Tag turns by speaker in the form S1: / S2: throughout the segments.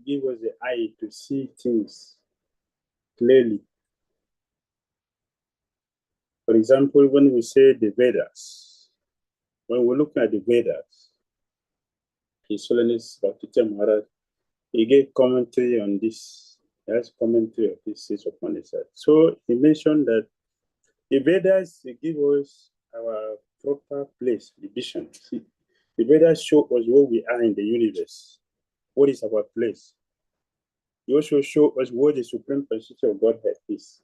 S1: gives us the eye to see things clearly. For example, when we say the Vedas, when we look at the Vedas, His Holiness Bhakti Maharaj, he gave commentary on this. That's commentary of this Isopanisad. So he mentioned that the Vedas give us our proper place, the vision. See, the Vedas show us where we are in the universe. What is our place? He also show us what the Supreme Personality of Godhead is.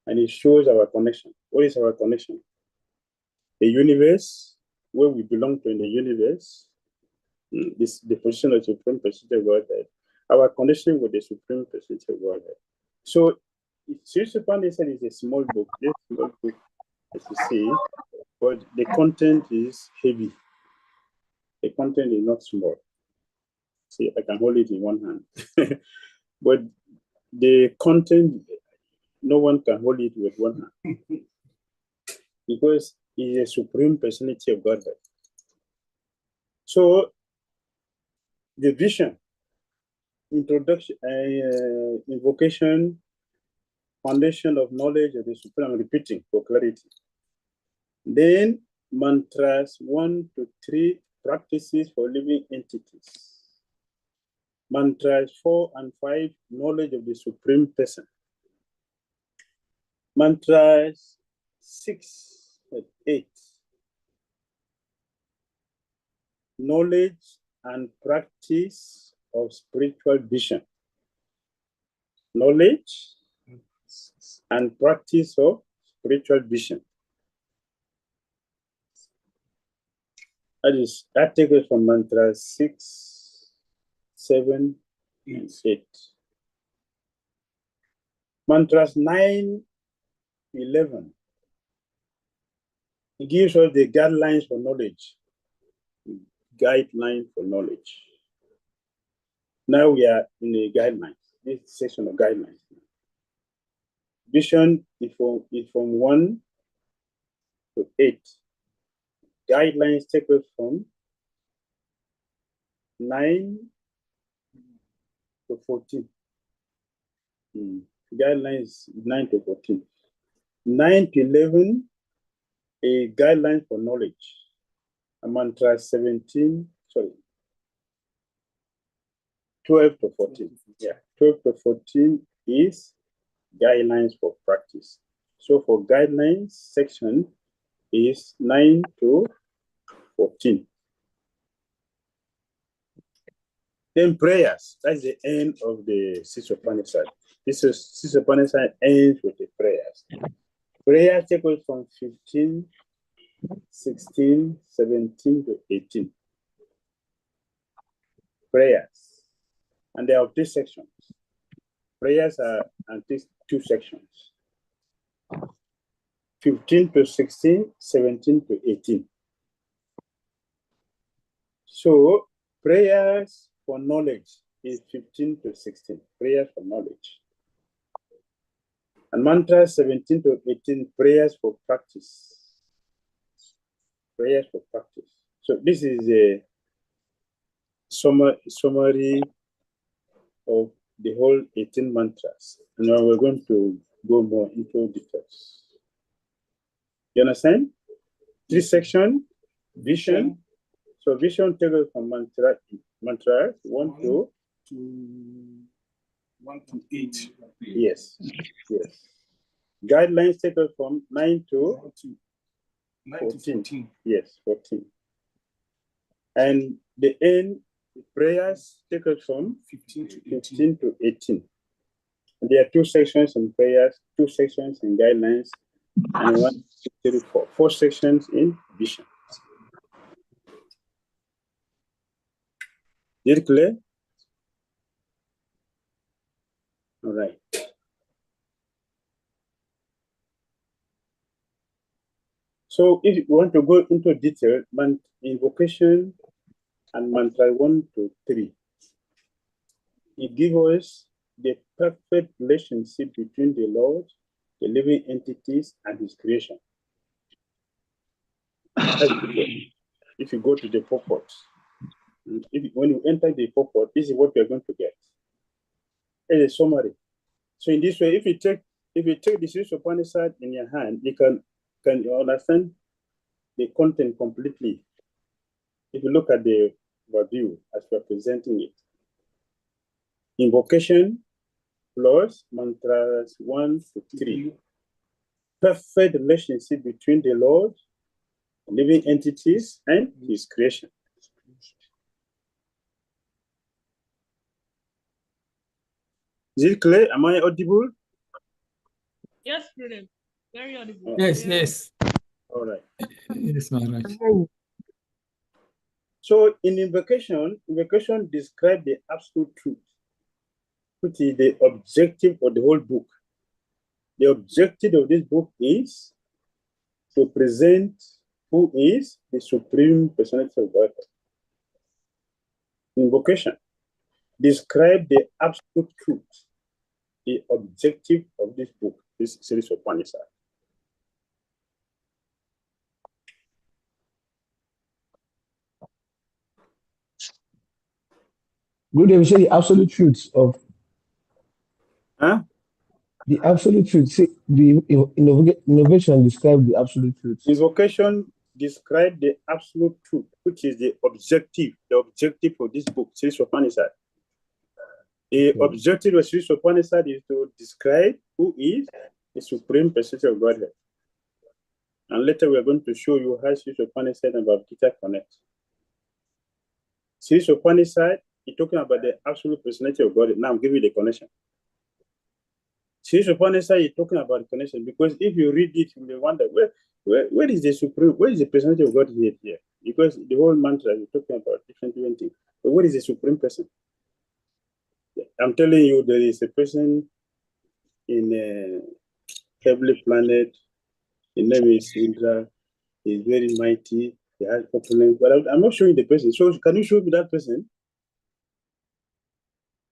S1: And it shows our connection. What is our connection? The universe, where we belong to in the universe, this the position of the Supreme Personality of Godhead, our connection with the Supreme Personality of Godhead. So, Sri Isopanisad is a small book, as you see, but the content is heavy. The content is not small. See, I can hold it in one hand. But the content, no one can hold it with one hand. Because it is a Supreme Personality of Godhead. So, the vision, introduction, invocation, foundation of knowledge of the Supreme, I'm repeating for clarity. Then, mantras 1 to 3, practices for living entities. Mantras 4 and 5, knowledge of the Supreme Person. Mantras 6 and 8, knowledge and practice of spiritual vision. Knowledge and practice of spiritual vision. That takes us from mantra 6, 7, and 8. Mantras 9, 11. It gives us the guidelines for knowledge. Guideline for knowledge. Now we are in the guidelines, this section of guidelines. Vision is from 1 to 8. Guidelines take us from 9 to 14. Guidelines 9 to 14. 9 to 11, a guideline for knowledge. A mantra 17, 12 to 14. Yeah, 12 to 14 is guidelines for practice. So for guidelines section is 9 to 14. Then prayers. That's the end of the Isopanisad. This Isopanisad ends with the prayers. Prayers take us from 15, 16, 17 to 18. Prayers. And there are 3 sections. Prayers are in 2 sections. 15 to 16, 17 to 18. So prayers for knowledge is 15 to 16. Prayers for knowledge. And mantra 17 to 18, prayers for practice. Prayers for practice. So this is a summary of the whole 18 mantras. And now we're going to go more into details. You understand? 3 sections, vision. So vision takes us from mantra 1 to
S2: 8.
S1: Yes. Guidelines take us from 9 to 14. Yes, 14. And the end prayers take us from 15 to 18. And there are 2 sections in prayers, 2 sections in guidelines, and 1, 2, 3, 4. 4 sections in vision. Is it clear? All right. So if you want to go into detail, invocation and mantra 1 to 3, it gives us the perfect relationship between the Lord, the living entities, and His creation. If you go to the purport, when you enter the purport, this is what you're going to get. as a summary. So in this way, if you take the Sri Isopanisad in your hand, you can understand the content completely. If you look at the overview as we're presenting it. Invocation plus mantras 1 to 3. Perfect relationship between the Lord, living entities, and his creation. Is it clear? Am I audible?
S2: Yes, brilliant. Very audible.
S3: Yes.
S1: All right.
S3: Yes, Maharaj.
S1: So in invocation describes the absolute truth, which is the objective of the whole book. The objective of this book is to present who is the Supreme Personality of God. Invocation describe the absolute truth, the objective of this book, this series of Upanishad.
S4: Good day, we say the absolute truth of
S1: The
S4: absolute truth. See, the innovation describe the absolute truth.
S1: Invocation describe the absolute truth, which is the objective of this book, series of Upanishad. The objective of Sri Isopanisad is to describe who is the Supreme Personality of Godhead. And later we are going to show you how Sri Isopanisad and Bhakti connect. Sri Isopanisad is talking about the absolute personality of God. Now I'm giving you the connection. Sri Isopanisad is talking about the connection because if you read it, you may wonder where is the supreme, where is the personality of God here? Because the whole mantra is talking about different things. But what is the supreme person? I'm telling you, there is a person in a heavenly planet. His name is Indra. He's very mighty. He has opulence. But I'm not showing the person. So can you show me that person?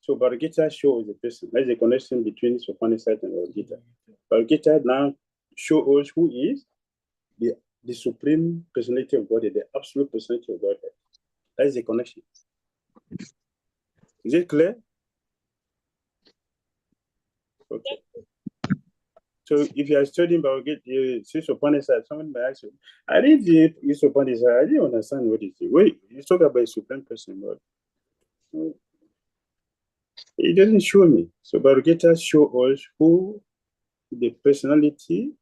S1: So Bhagavad shows the person. That's the connection between Upanishad and Bhagavad. Bhagavad now shows us who is the supreme personality of God, the absolute personality of God. That's the connection. Is it clear? Okay. So if you are studying Bhagavad Gita, Upanishad, someone may ask you, I read the Upanishad, I didn't understand what it is. Wait, you talk about a supreme person, but it doesn't show me. So Bhagavad Gita shows us who the personality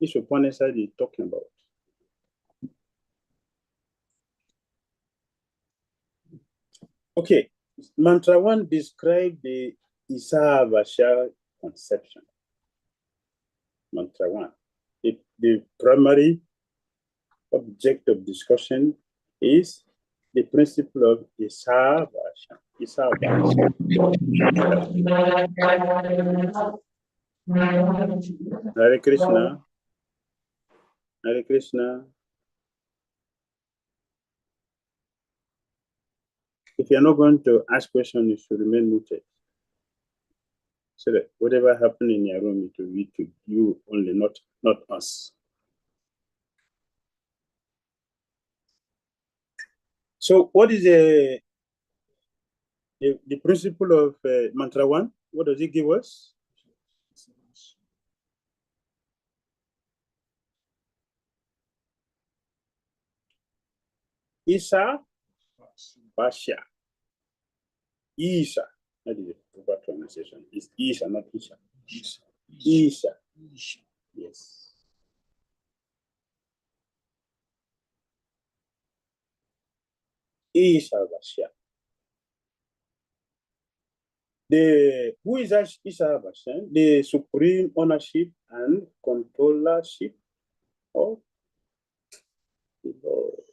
S1: Upanishad is talking about. Okay, mantra 1 describes the Isavasya conception. Mantra 1. The primary object of discussion is the principle of Isavasya. Hare Krishna. Hare Krishna. If you're not going to ask questions, you should remain muted. So that whatever happens in your room, it will be to you only, not us. So what is the principle of mantra 1? What does it give us? Isa Basha. Isa. That is the proper pronunciation. It's Isa, not Isha. Isha. Yes. Isha Basha. Who is Isha Basha? The supreme ownership and controllership of the Lord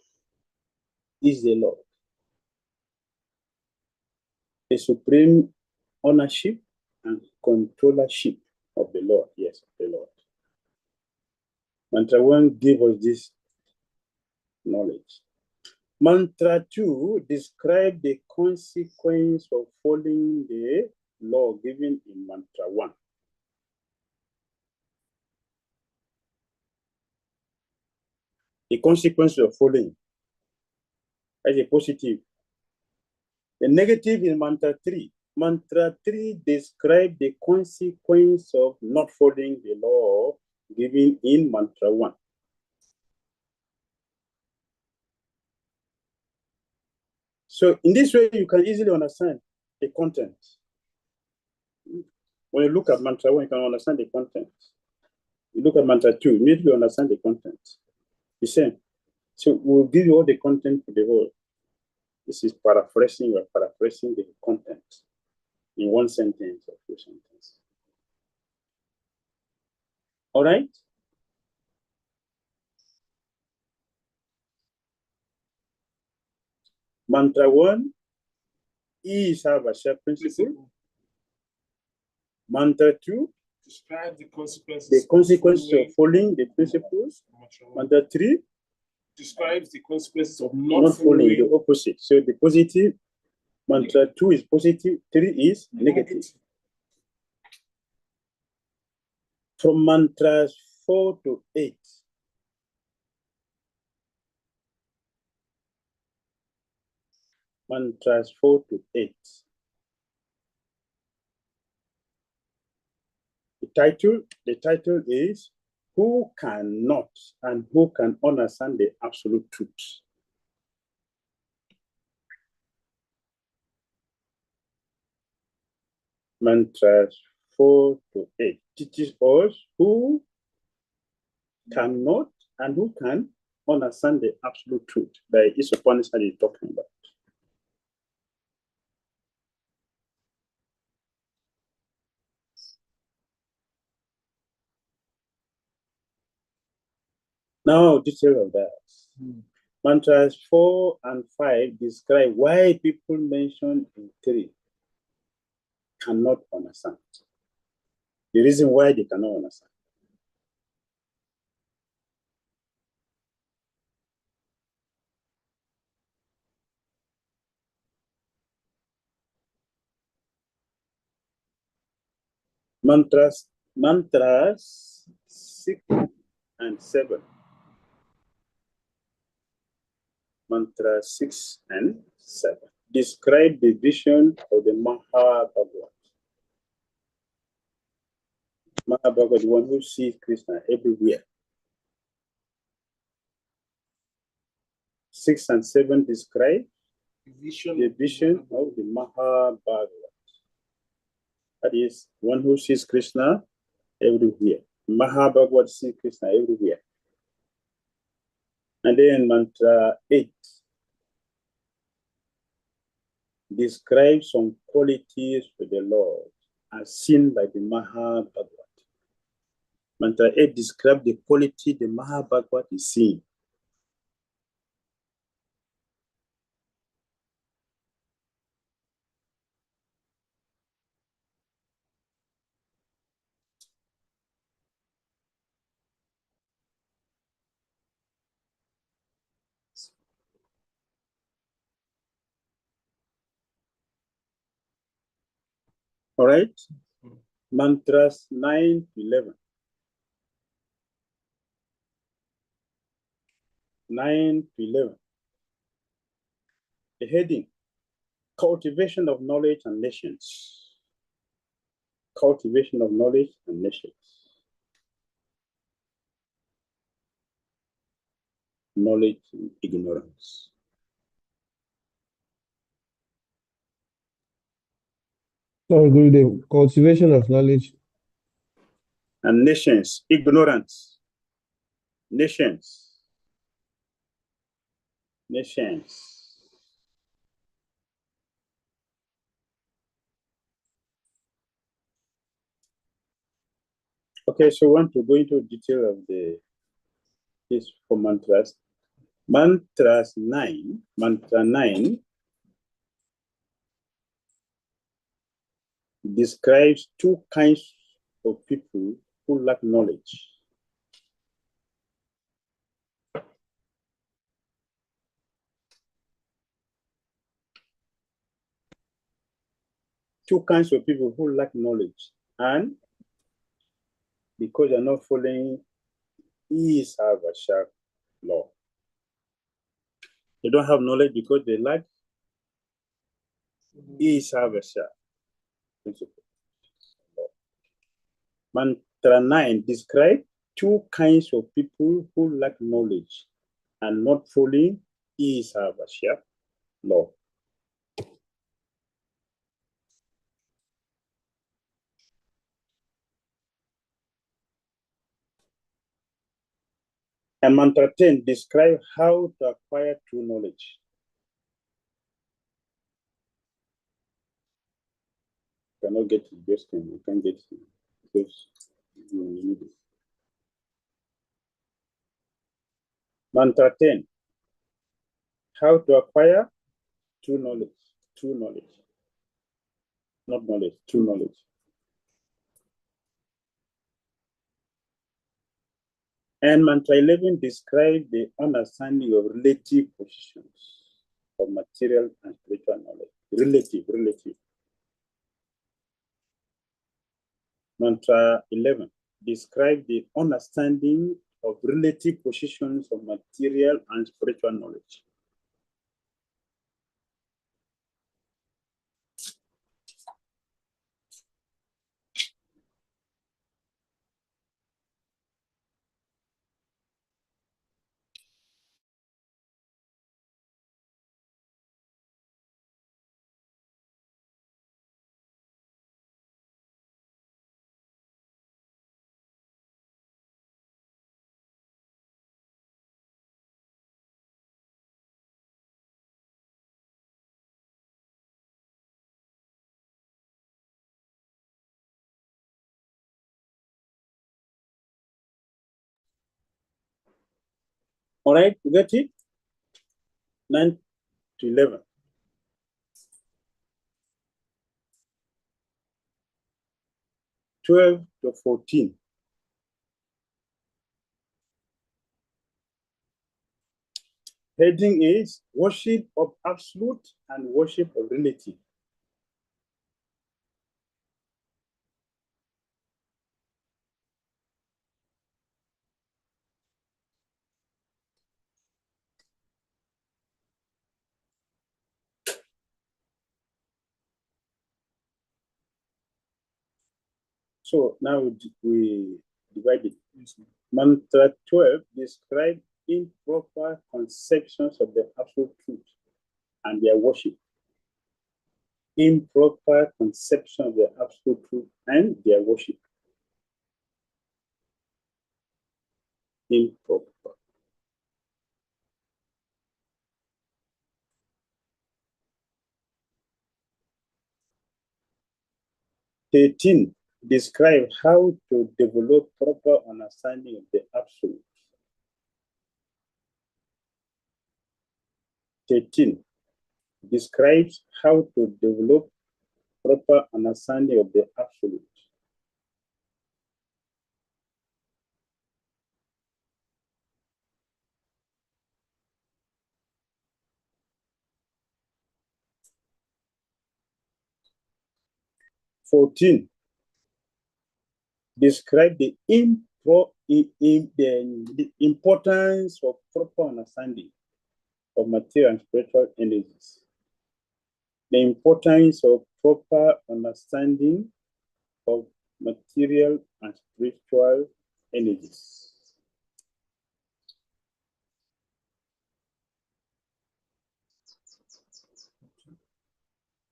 S1: is the Lord. The supreme ownership and controllership of the Lord. Yes, of the Lord. Mantra 1 gives us this knowledge. Mantra 2 describes the consequence of following the law given in Mantra 1. The consequence of following as a positive. The negative in Mantra 3. Mantra 3 describes the consequence of not following the law given in Mantra 1. So in this way, you can easily understand the content. When you look at Mantra 1, you can understand the content. You look at Mantra 2, immediately understand the content. The same. So we'll give you all the content for the whole. This is paraphrasing, we're paraphrasing the content in one sentence or two sentences. All right? Mantra 1 is Havasha principle. Mantra 2
S3: describe the consequences.
S1: The consequences of following the principles. Mantra 3
S3: describes the consequences of
S1: not following the opposite. So the positive, Mantra 2 is positive, 3 is negative. From mantras 4 to 8, mantras 4 to 8. The title is Who Cannot and Who Can Understand the Absolute Truth? Mantras 4 to 8 teaches us who cannot and who can understand the absolute truth that Isopanisad is talking about. Now, detail of that. Mantras 4 and 5 describe why people mentioned in 3 cannot understand. The reason why they cannot understand. Mantras 6 and 7. Mantra 6 and 7 describe the vision of the Mahabhagavad. Mahabhagavad, the one who sees Krishna everywhere. 6 and 7 describe the vision of the Mahabhagavad. That is, one who sees Krishna everywhere. Mahabhagavad sees Krishna everywhere. And then Mantra 8 describes some qualities of the Lord as seen by the Mahabhagavad. Mantra 8 describes the quality the Mahabhagavad is seeing. All right? Mantras 9 to 11. 9 to 11. The heading, Cultivation of Knowledge and Nations. Cultivation of Knowledge and Nations. Knowledge and ignorance.
S4: Sorry, Gurudev. Cultivation of knowledge.
S1: And nations, ignorance. Nations. Nations. Okay, so I want to go into detail of this for mantras. Mantra 9 describes two kinds of people who lack knowledge. Two kinds of people who lack knowledge, and because they're not following Isavasha law. They don't have knowledge because they lack Isavasha. principle. Mantra 9, describe two kinds of people who lack knowledge and not following Isavasya law. And mantra 10, describe how to acquire true knowledge. You cannot get it, just you can't get it because you need it. Mantra 10, how to acquire true knowledge. True knowledge. Not knowledge, true knowledge. And mantra 11 describe the understanding of relative positions of material and spiritual knowledge. Relative. Mantra 11 describe the understanding of relative positions of material and spiritual knowledge. All right, you get it? 9 to 11. (12 to 14). Heading is worship of absolute and worship of relative. So now we divide it. Mantra 12 describe improper conceptions of the absolute truth and their worship. Improper conception of the absolute truth and their worship. Improper. (13) describe how to develop proper understanding of the absolute. 13 describes how to develop proper understanding of the absolute. (14) describe the importance of proper understanding of material and spiritual energies. The importance of proper understanding of material and spiritual energies.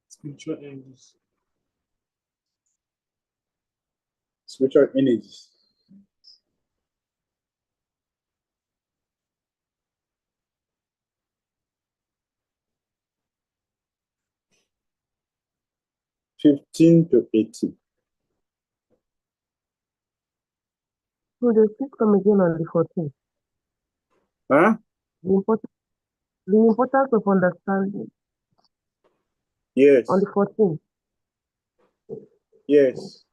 S3: Spiritual energies.
S1: Spiritual energies. (15 to 18).
S5: So they please come again on the 14th.
S1: Huh?
S5: The importance of understanding
S1: Yes.
S5: on the 14th.
S1: Yes.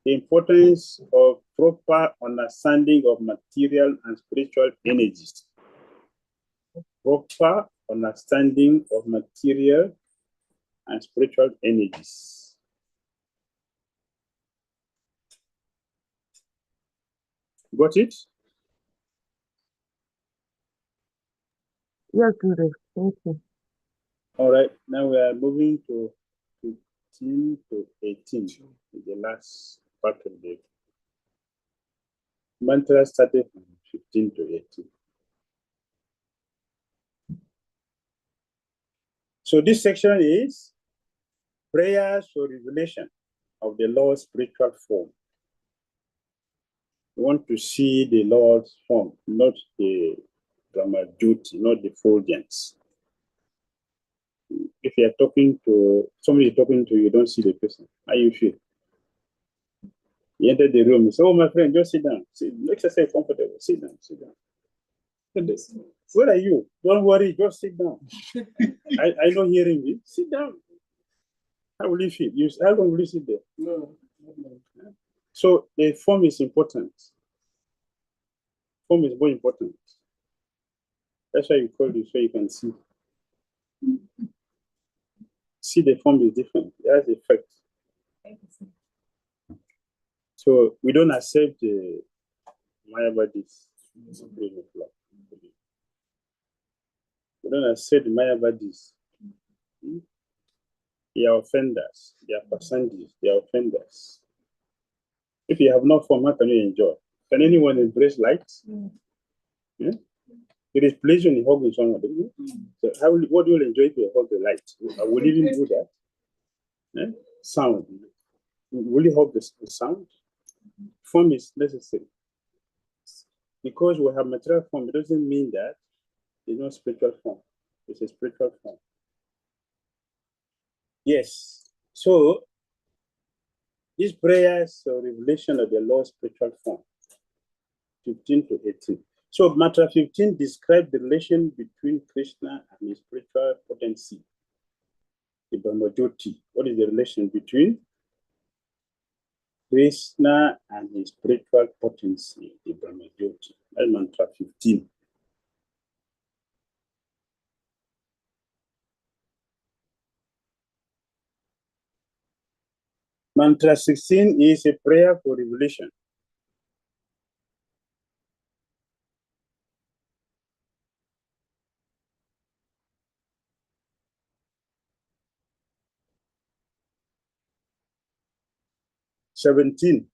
S1: The importance of proper understanding of material and spiritual energies. Proper understanding of material and spiritual energies. Got it?
S5: Yes, Guru. Thank you.
S1: All right. Now we are moving to 15. 15 to 18 is the last part of the mantra started from 15 to 18. So this section is prayers for revelation of the Lord's spiritual form. We want to see the Lord's form, not the Brahmajyoti, not the effulgence. If you are talking to somebody talking to you, don't see the person. How you feel? You enter the room, you say, "Oh, my friend, just sit down. Make yourself comfortable. Sit down, sit down." Where are you? Don't worry, just sit down. I know hearing you. Sit down. How will you feel? How long will you sit there?
S3: No.
S1: So the form is important. Form is more important. That's why you call you so you can see. See, the form is different. It has effect. So we don't accept the Mayavadis. We don't accept the Mayavadis. They are offenders. They are passengers. They are offenders. If you have no form, how can you enjoy? Can anyone embrace light? Yeah? There is pleasure in hugging someone. So what do you enjoy if you hug the light? Will you even do that? Yeah? Sound. Will you hug the sound? Form is necessary. Because we have material form, it doesn't mean that it's not spiritual form. It's a spiritual form. Yes. So these prayers are revelation of the Lord's spiritual form, 15 to 18. So mantra 15 describes the relation between Krishna and his spiritual potency, the Brahmajyoti. What is the relation between Krishna and his spiritual potency, the Brahmajyoti? That's mantra 15. Mantra 16 is a prayer for revelation. "17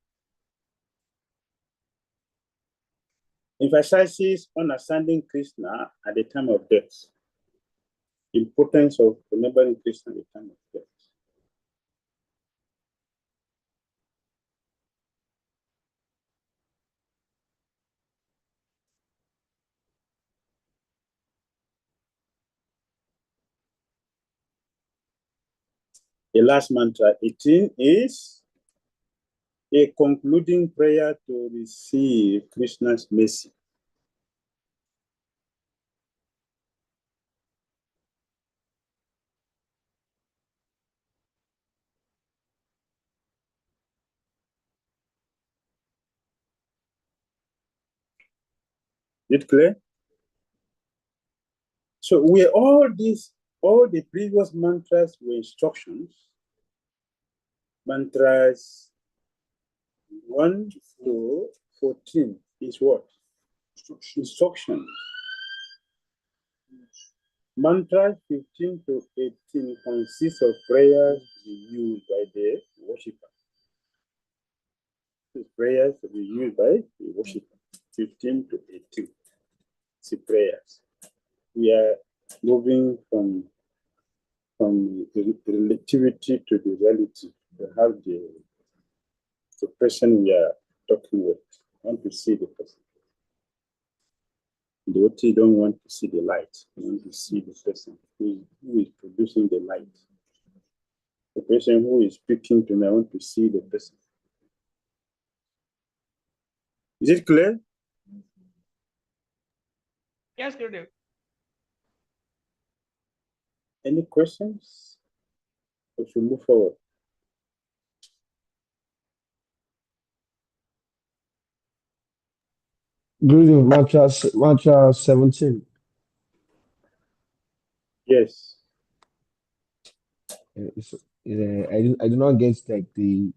S1: emphasizes understanding Krishna at the time of death. Importance of remembering Krishna at the time of death. The last mantra 18 is a concluding prayer to receive Krishna's mercy. Is it clear? So all the previous mantras were instructions. Mantras 1 to 14 is what? Instruction. Mantra 15 to 18 consists of prayers to be used by the worshipper. These prayers to be used by the worshipper. 15 to 18. See prayers. We are moving from the relativity to the reality. To have the person we are talking with. I want to see the person. The OT don't want to see the light. They want to see the person who is producing the light. The person who is speaking to me, I want to see the person. Is it clear?
S2: Yes, Gurudev.
S1: Any questions? We should move forward.
S4: Greeting, mantra 17.
S1: Yes.
S4: I do not get like the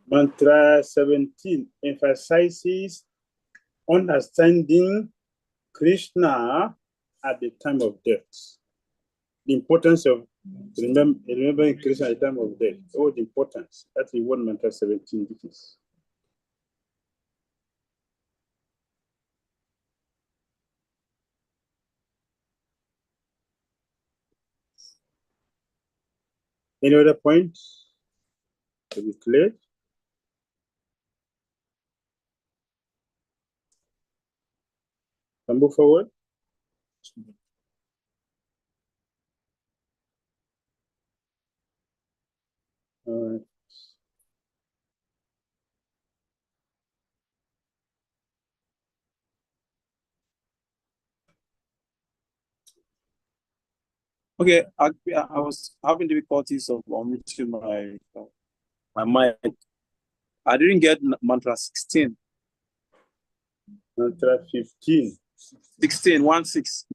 S1: Mantra 17 emphasizes understanding Krishna at the time of death. The importance of Remember increasing at the time of death. All the importance. That's the 1 mantra 17 digits. Any other points to be cleared? Can move forward. All right.
S6: Okay, I was having difficulties of unmuting my mic. I didn't get mantra 16.
S1: Mantra 15.
S6: 16, 1 6.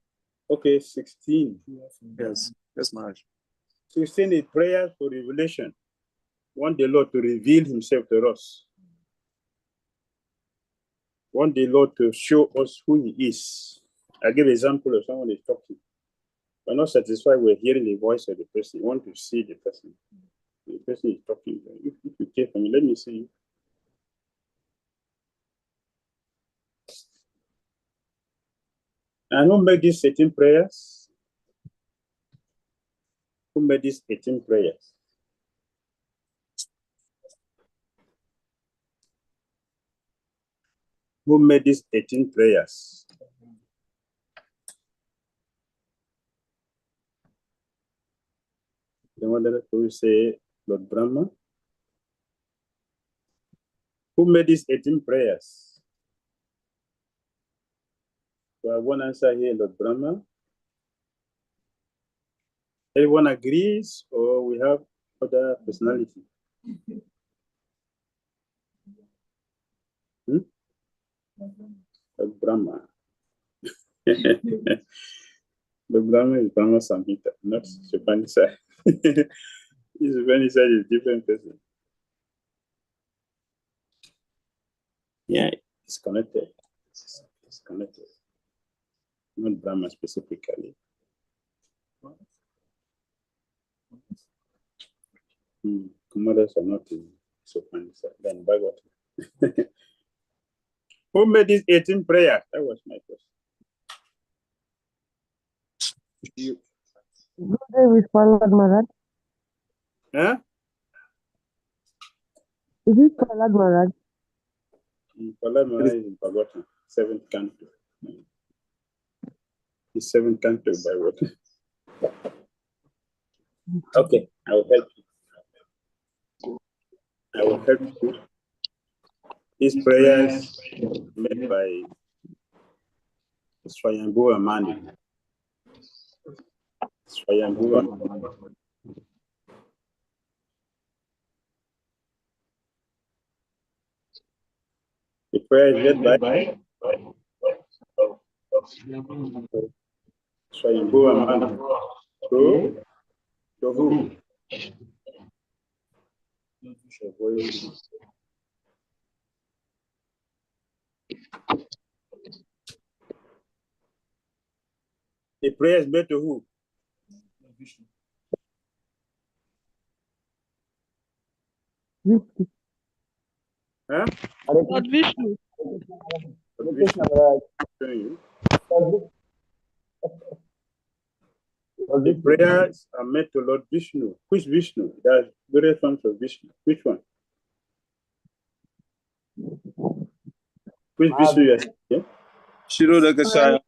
S1: Okay, 16.
S6: Yes, Maharaj.
S1: 16 is prayer for revelation. Want the Lord to reveal himself to us. Want the Lord to show us who he is. I give an example of someone is talking. We're not satisfied with hearing the voice of the person. We want to see the person. The person is talking. If you care for me, let me see you. And who made these 18 prayers? Who made these 18 prayers? Who made these 18 prayers? The one that we say, Lord Brahma. Who made these 18 prayers? We have one answer here, Lord Brahma. Everyone agrees, or we have other personality? Lord Brahma. The Brahma is Brahma Samhita, not Isopanisad. Isopanisad is a different person. Yeah, it's connected. It's connected. Not Brahma specifically. Commandos are not in Isopanisad. Then Bhagavad. Who made these 18 prayers? That was my question. You.
S5: With Prahlad Maharaj?
S1: Huh?
S5: Is it Prahlad Maharaj?
S1: Prahlad Maharaj is in Bhagavad, 7th canto. The 7th canto by what? Okay, I will help you. I will help you. These prayers made by Swayambhu Amani. Swayambhu Amani. The prayer is led by Swayambhu Amani. To who? The prayer is made to who? Huh?
S2: Lord Vishnu.
S1: The prayers are made to Lord Vishnu. Which Vishnu? There are various forms of Vishnu. Which one? Which Vishnu you are saying? Yeah?
S6: Shiroda Kashaya.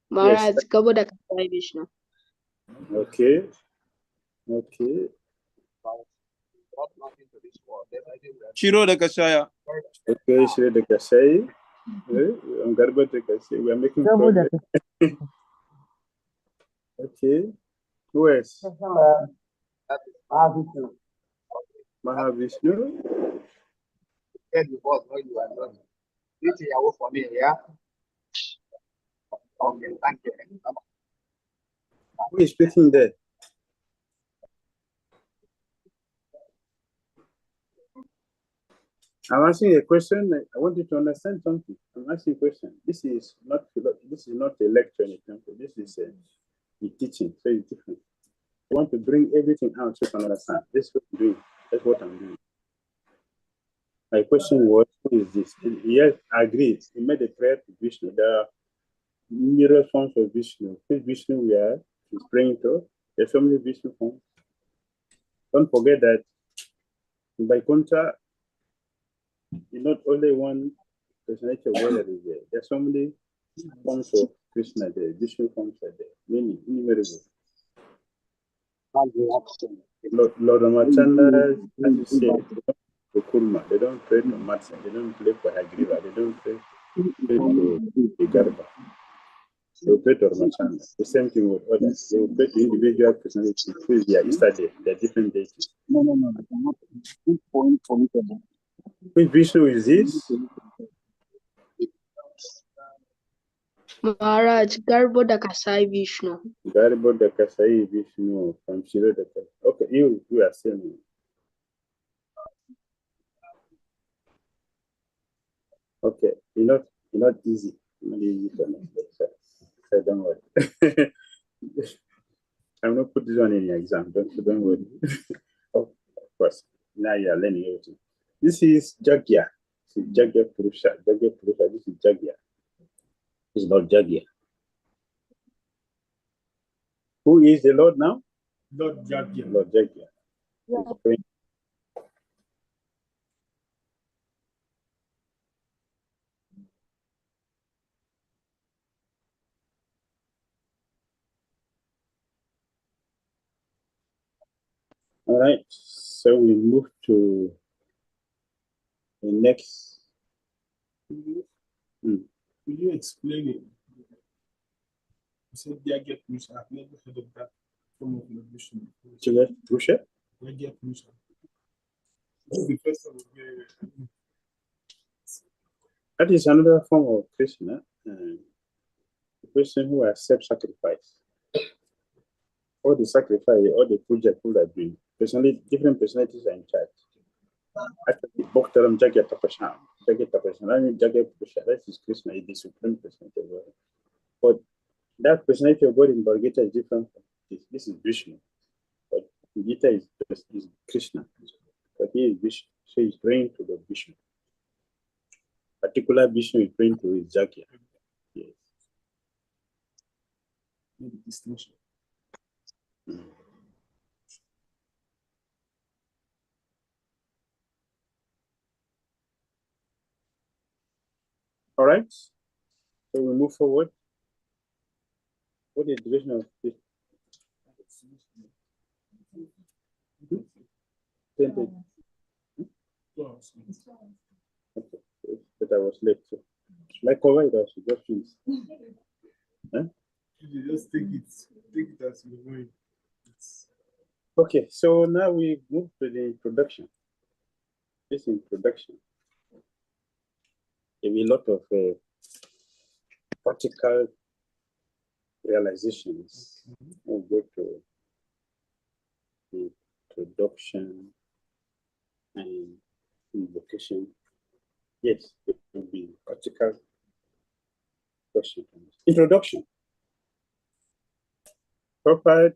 S7: Maharaj, Kaboda Kasai Vishnu.
S1: Okay. Okay.
S6: Shiroda Kashaya.
S1: Okay, Shri Dekasai. I'm Garba Dekasai. We are making progress. Okay. Who else? Mahavishnu.
S8: Okay, thank you.
S1: Who is speaking there? I'm asking a question. I want you to understand something. I'm asking a question. This is not a lecture in a temple. This is a teaching. So it's different. I want to bring everything out so you can understand. This is what I'm doing. That's what I'm doing. My question was, who is this? Yes, I agree. He made a prayer to Vishnu. There are numerous forms of Vishnu. Which Vishnu we are is praying to? There's so many Vishnu forms. Don't forget that by contra, not only one personality of God that is there. There's so many forms of Krishna there. Vishnu forms are there. Many, innumerable. Lord Ramachandra, as you say, to Kurma. They don't pray to Matsa. They don't pray for Hagriva. They don't pray to Garba. They will pray to Ramachandra. The same thing with others. They will pray to individual personalities who is their Easter day, their different deities. Which Vishnu is this?
S7: Maharaj, Garbhoda Kasai Vishnu.
S1: Gariboda Kasai Vishnu from Shirodaka. Okay, you are saying. Okay, you're not easy. Not easy to understand. So don't worry. I'm not put this one in your exam. Don't worry. Of course. Now you are learning everything. This is Jagya. This is Jagya Purusha. Jagya Purusha. This is Jagya. It's not Jagya. Who is the Lord now?
S3: Lord Jagya.
S1: Lord Jagya. He's praying. All right. So we move to the next.
S3: Will you explain it? You said Jagya Purusha. I've never heard of that form of Vishnu.
S1: Jagya Purusha.
S3: Jagya Purusha. This is the first time I'm hearing it.
S1: That is another form of Krishna. The person who accepts sacrifice. All the sacrifice, all the puja people are doing. Personally, different personalities are in charge. Actually, Bhaktaram Jagya Tapasham. Jagya Tapasham. I mean, Jagya Purusha. That is Krishna, is the supreme personality of God. But that personality of God in Bhagavad Gita is different from this. This is Vishnu. But Gita is Krishna. But he is Vishnu. So he's praying to the Vishnu. Particular Vishnu is praying to his Jagya. Yes.
S3: Maybe distinction.
S1: All right. So we move forward. What is the division of this? Okay. But I was late. So like cover it as you just finish. Huh?
S3: You just take it as you're going.
S1: Okay, so now we move to the introduction. This introduction. There will be a lot of practical realizations. We'll go to the introduction and invocation. Yes, it will be practical question. Introduction. Proper.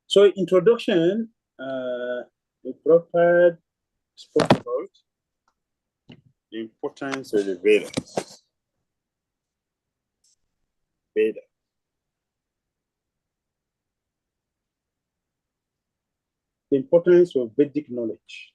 S1: So introduction, the proper spoke about the importance of the Vedas. Veda. The importance of Vedic knowledge.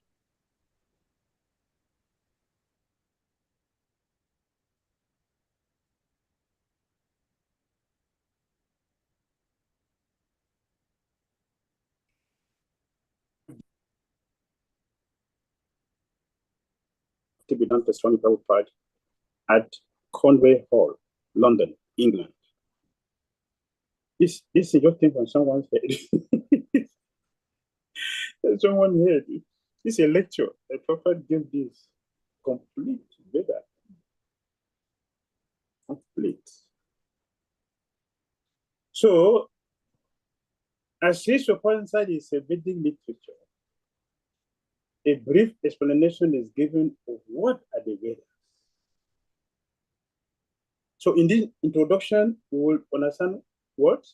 S1: Bhaktivedanta Swami Prabhupada at Conway Hall, London, England. This is just came from someone's head. Someone heard. This is a lecture. The Prophet gave this complete Veda. Complete. So, as Sri Isopanisad is a Vedic literature, a brief explanation is given of what are the Vedas. So in this introduction, we will understand what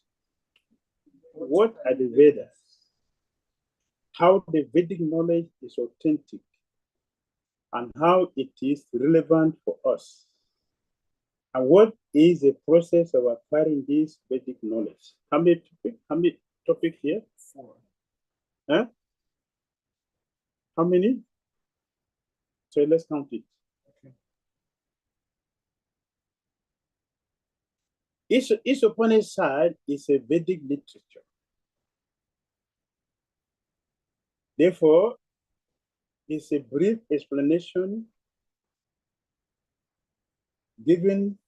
S1: are the Vedas, how the Vedic knowledge is authentic, and how it is relevant for us, and what is the process of acquiring this Vedic knowledge. How many topics here? 4. Huh? How many? So let's count it. Isopanisad is a Vedic literature. Therefore, it's a brief explanation given.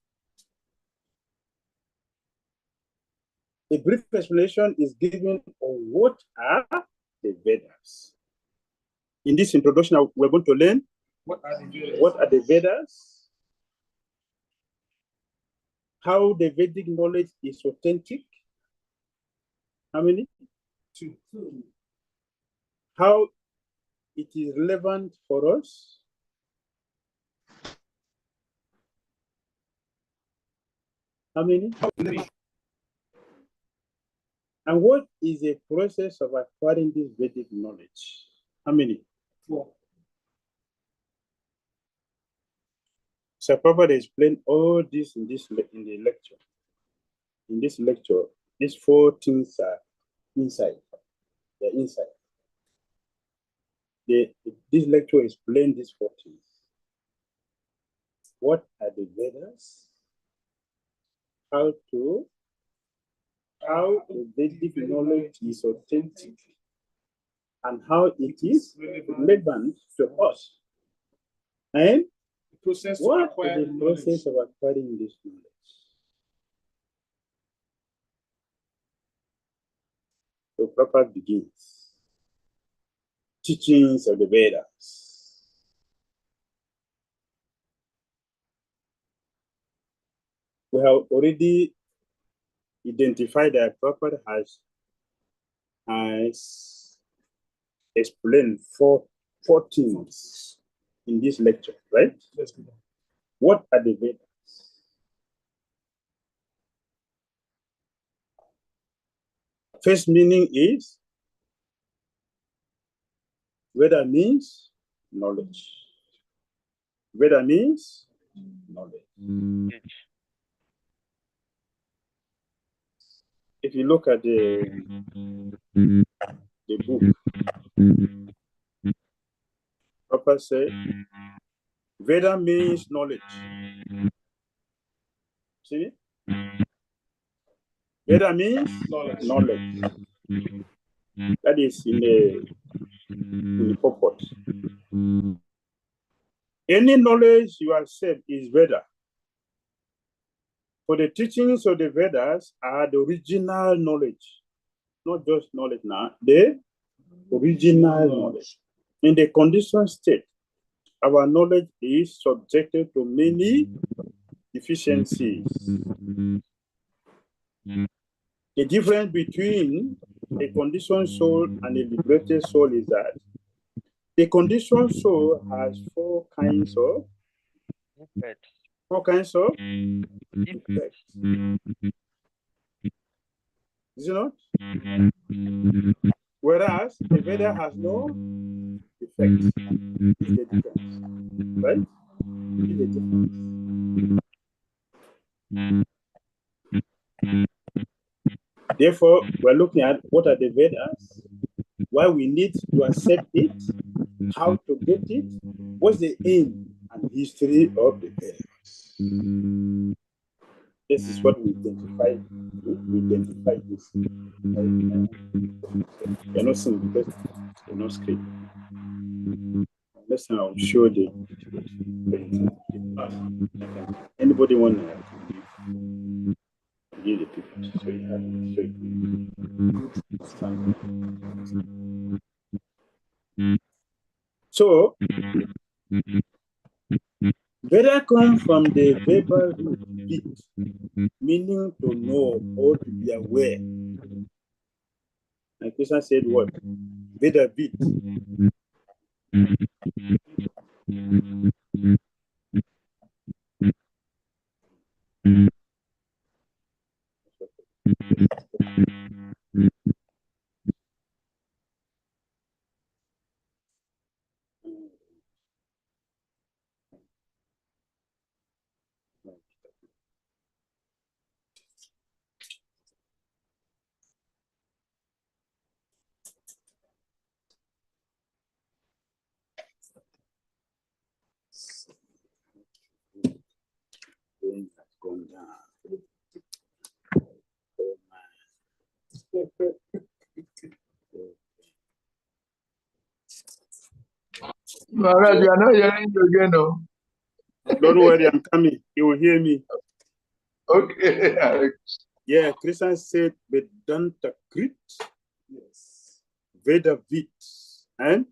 S1: A brief explanation is given on what are the Vedas. In this introduction, we're going to learn what are the Vedas, how the Vedic knowledge is authentic. How many? 2. How it is relevant for us. How many? 3. And what is the process of acquiring this Vedic knowledge? How many? 4. So Prabhupada explained all this in the lecture. In this lecture, these 4 things are inside. They're inside. This lecture explains these 4 things. What are the Vedas? How the Vedic knowledge is authentic, and how it is relevant to us. And what is the process of acquiring this knowledge? So Prabhupada begins. Teachings of the Vedas. We have already identified that Prabhupada has explained four things in this lecture, right? What are the Vedas? First meaning is Veda means knowledge. Veda means knowledge. If you look at the book, Papa said, Veda means knowledge. See? Veda means knowledge. That is in the purport. Any knowledge you accept is Veda. For the teachings of the Vedas are the original knowledge, not just knowledge now, the original knowledge. In the conditioned state, our knowledge is subjected to many deficiencies. The difference between a conditioned soul and a liberated soul is that the conditioned soul has 4 kinds of defects. Is it not? Whereas the Veda has no defects. It's the difference. Right? It's the difference. Therefore, we're looking at what are the Vedas, why we need to accept it, how to get it, what's the aim and history of the Vedas. This is what we identify. We identify this. You're not seeing because you're not screen. Next time I'll show the. Anybody want to give the picture? So you have so Veda comes from the verbal root vid, meaning to know or to be aware. And Krishna said what? Veda vid. Rain has gone down. Oh,
S8: Maharaj, you are not hearing you again, no?
S1: don't worry, I'm coming. You will hear me.
S8: Okay.
S1: Yeah, Krishna said Vedanta Krit, yes, Veda Vit, and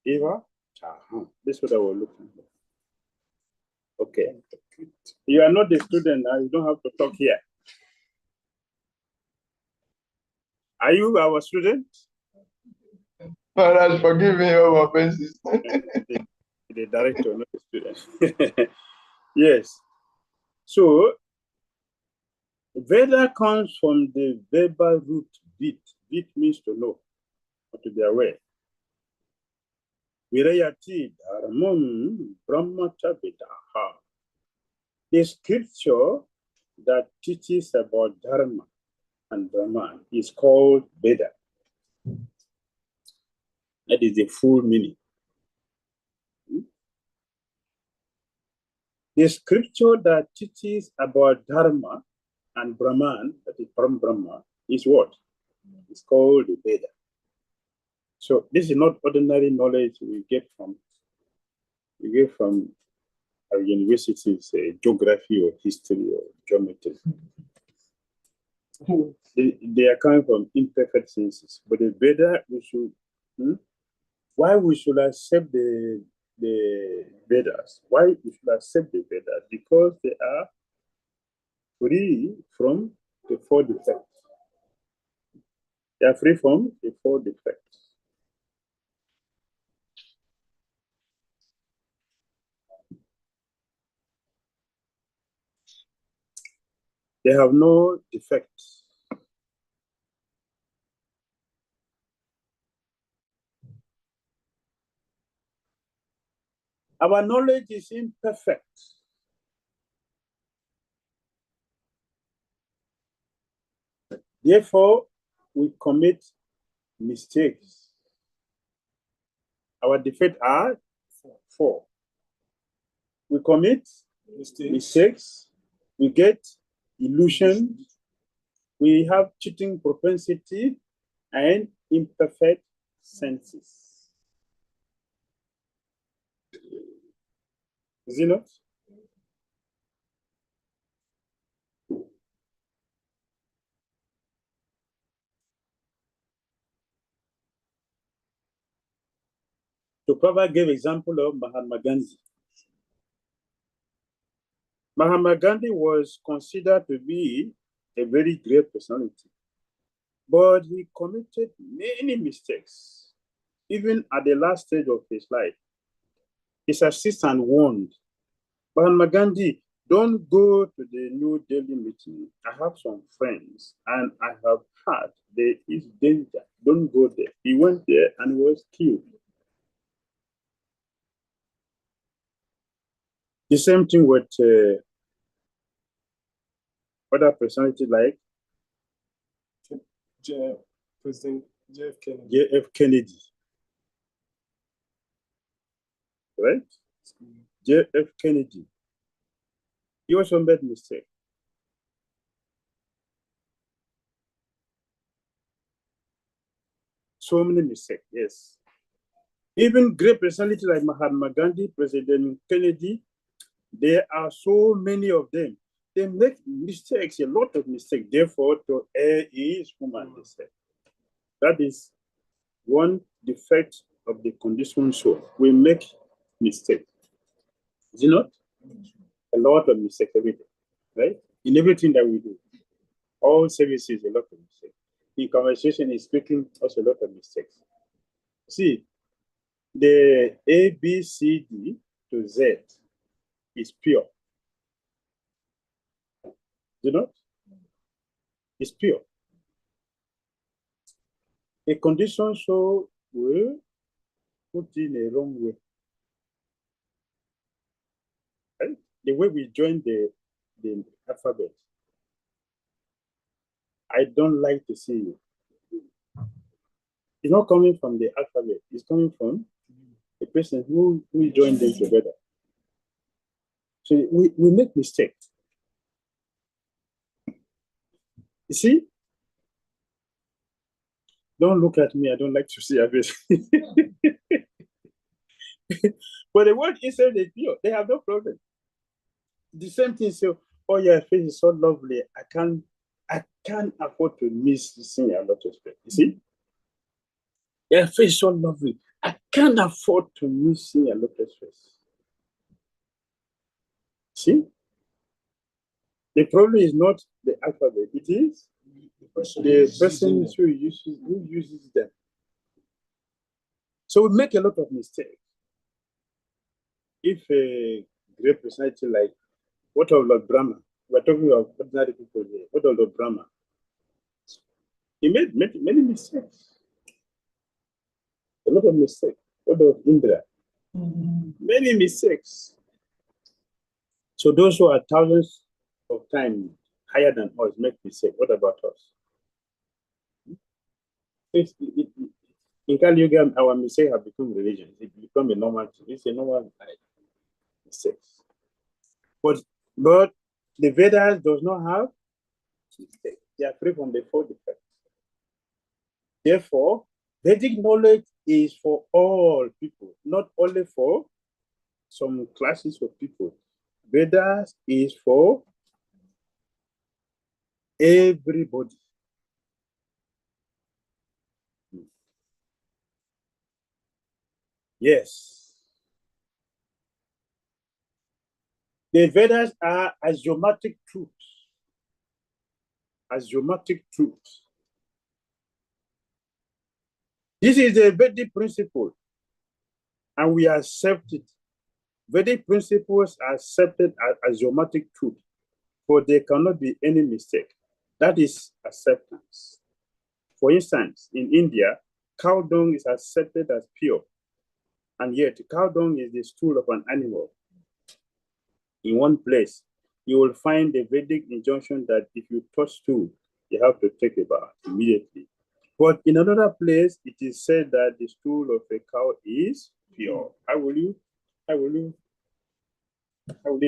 S1: Eva Chaham. This is what I was looking for. Okay. You are not the student now, you don't have to talk here. Are you our student?
S8: Maharaj, forgive me all my offenses.
S1: The director, not the student. Yes. So, Veda comes from the verbal root Vit. Vit means to know or to be aware. Virayati dharmam brahmacha vidaha. The scripture that teaches about dharma and Brahman is called Veda. That is the full meaning. The scripture that teaches about Dharma and Brahman, that is from Brahma, is what? It's called the Veda. So this is not ordinary knowledge we get from our universities, geography or history or geometry. They are coming from imperfect senses. But the Veda, we should, why we should accept the Vedas? Why we should accept the Vedas? Because they are free from the four defects. They are free from the four defects. They have no defects. Our knowledge is imperfect. Therefore, we commit mistakes. Our defects are four. We commit mistakes. We get illusion. We have cheating propensity and imperfect senses. Is it not? So Prabhupada gave example of Mahatma Gandhi. Mahatma Gandhi was considered to be a very great personality, but he committed many mistakes. Even at the last stage of his life, his assistant warned, Mahatma Gandhi, don't go to the New Delhi meeting. I have some friends and I have heard there is danger. Don't go there. He went there and was killed. The same thing with other personalities like
S3: President JF Kennedy.
S1: J.F. Kennedy. Right? J.F. Kennedy. He also made mistake. So many mistakes, yes. Even great personalities like Mahatma Gandhi, President Kennedy, there are so many of them. They make mistakes, a lot of mistakes. Therefore, to err is human, they say. That is one defect of the conditioned soul. We make mistakes. Is it not? A lot of mistakes every day, right? In everything that we do. All services, a lot of mistakes. In conversation, in speaking, also a lot of mistakes. See, the A, B, C, D to Z is pure. You know? It's pure. A condition so will put in a wrong way. Right? The way we join the alphabet. I don't like to see you. It's not coming from the alphabet. It's coming from the person who joined them together. So we make mistakes. You see? Don't look at me. I don't like to see your face. But the word inside is pure. They have no problem. The same thing. So, oh, your face is so lovely. I can't afford to miss seeing your lotus face. You see? Your face is so lovely. I can't afford to miss seeing your lotus face. See? The problem is not the alphabet. It is the person who uses them. So we make a lot of mistakes. If a great personality like what of Lord Brahma, we're talking about ordinary people here, what of Lord Brahma? He made many mistakes. A lot of mistakes. What of Indra? Many mistakes. So those who are thousands of times higher than us make mistakes. What about us? In Kali Yuga, our mistakes have become religion. It become a normal thing. It's a normal mistakes. But the Vedas does not have mistakes. They are free from the four defects. Therefore, Vedic knowledge is for all people, not only for some classes of people. Vedas is for everybody. Yes. The Vedas are axiomatic truths. Axiomatic truths. This is the Vedic principle, and we accept it. Vedic principles are accepted as axiomatic truth, for there cannot be any mistake. That is acceptance. For instance, in India, cow dung is accepted as pure, and yet cow dung is the stool of an animal. In one place, you will find a Vedic injunction that if you touch stool, you have to take a bath immediately. But in another place, it is said that the stool of a cow is pure. How will you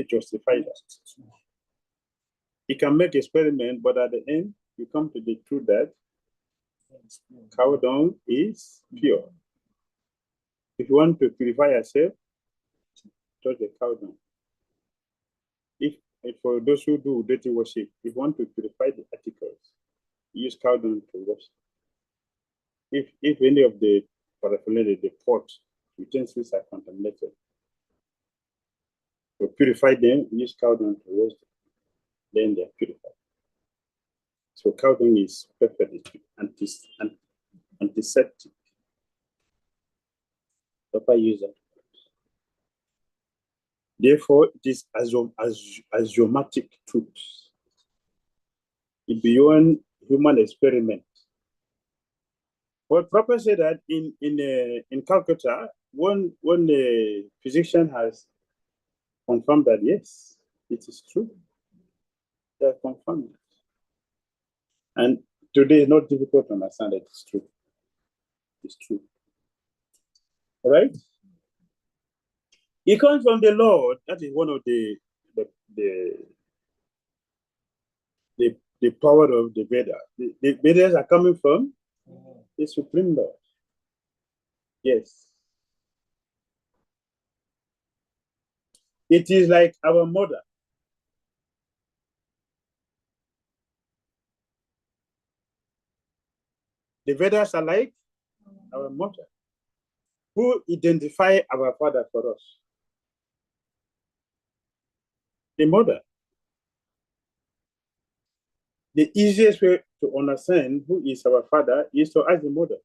S1: justify that? You can make experiment, but at the end, you come to the truth that cow dung is pure. If you want to purify yourself, touch the cow dung. If for those who do dirty worship, if you want to purify the articles, use cow dung to wash. If any of the paraphernalia, the pots, utensils are contaminated, to purify them, use cow dung to wash them. Then they're purified. So cow dung is perfectly antiseptic. Proper use that. Therefore, it is axiomatic truth. It's beyond human experiment. But Prabhupada said that in Calcutta, when a physician has confirmed that yes, it is true, they have confirmed it. And today it's not difficult to understand that it's true. It's true. All right? It comes from the Lord. That is one of the power of the Vedas. The Vedas are coming from the Supreme Lord. Yes. It is like our mother. The Vedas are like our mother, who identify our father for us. The mother. The easiest way to understand who is our father is to ask the mother.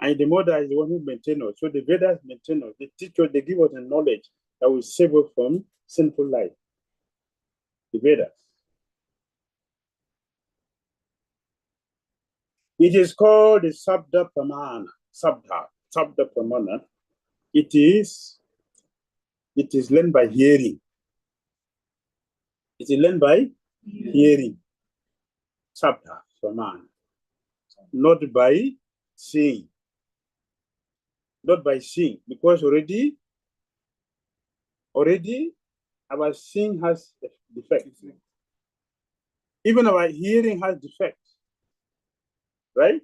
S1: And the mother is the one who maintains us. So the Vedas maintain us. They teach us, they give us the knowledge that will save us from sinful life. The Vedas. It is called the Sabda Pramana. Sabda Pramana. It is learned by hearing. It is learned by hearing. Sabda Pramana. Not by seeing. Not by seeing, because already our seeing has a defect. Even our hearing has defect. Right?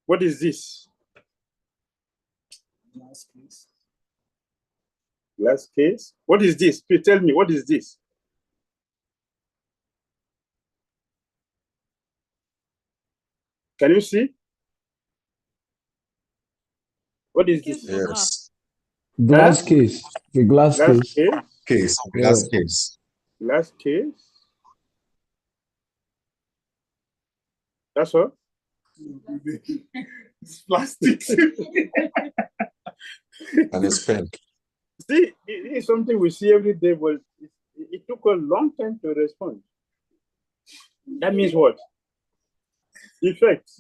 S1: What is this?
S3: Glass case.
S1: Glass case? What is this? Please tell me, what is this? Can you see? What is this?
S2: Yes.
S4: Glass
S1: Huh?
S4: case. The glass
S1: Glass
S4: case.
S1: case?
S9: Glass case.
S1: Glass case? That's all?
S3: It's plastic.
S9: And it's pink.
S1: See, it is something we see every day, but it took a long time to respond. That means what? Defect.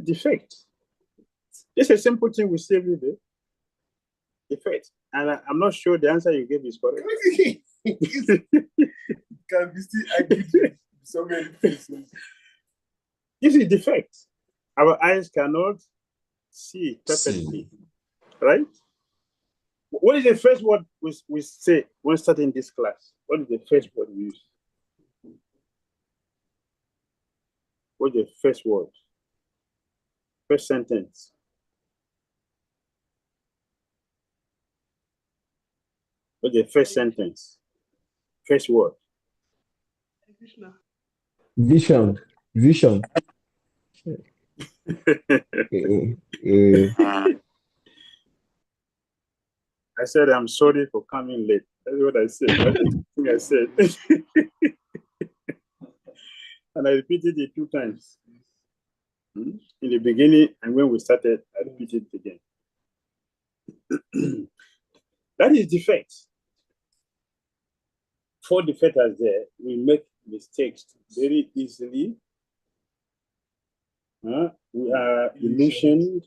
S1: Defect. It's a simple thing we see every day. Defect. And I'm not sure the answer you gave is correct.
S3: Can be still argued so many places.
S1: This is defect. Our eyes cannot see it perfectly. Right? What is the first word we say when starting this class? What is the first word we use? What is the first word? First sentence. What's the first sentence? First word.
S4: Vision. Vision.
S1: I said, I'm sorry for coming late. That's what I said. That's the thing I said. And I repeated it 2 times. In the beginning, and when we started, I repeated it again. That is defect. 4 defectors there. We make mistakes very easily. We are illusioned.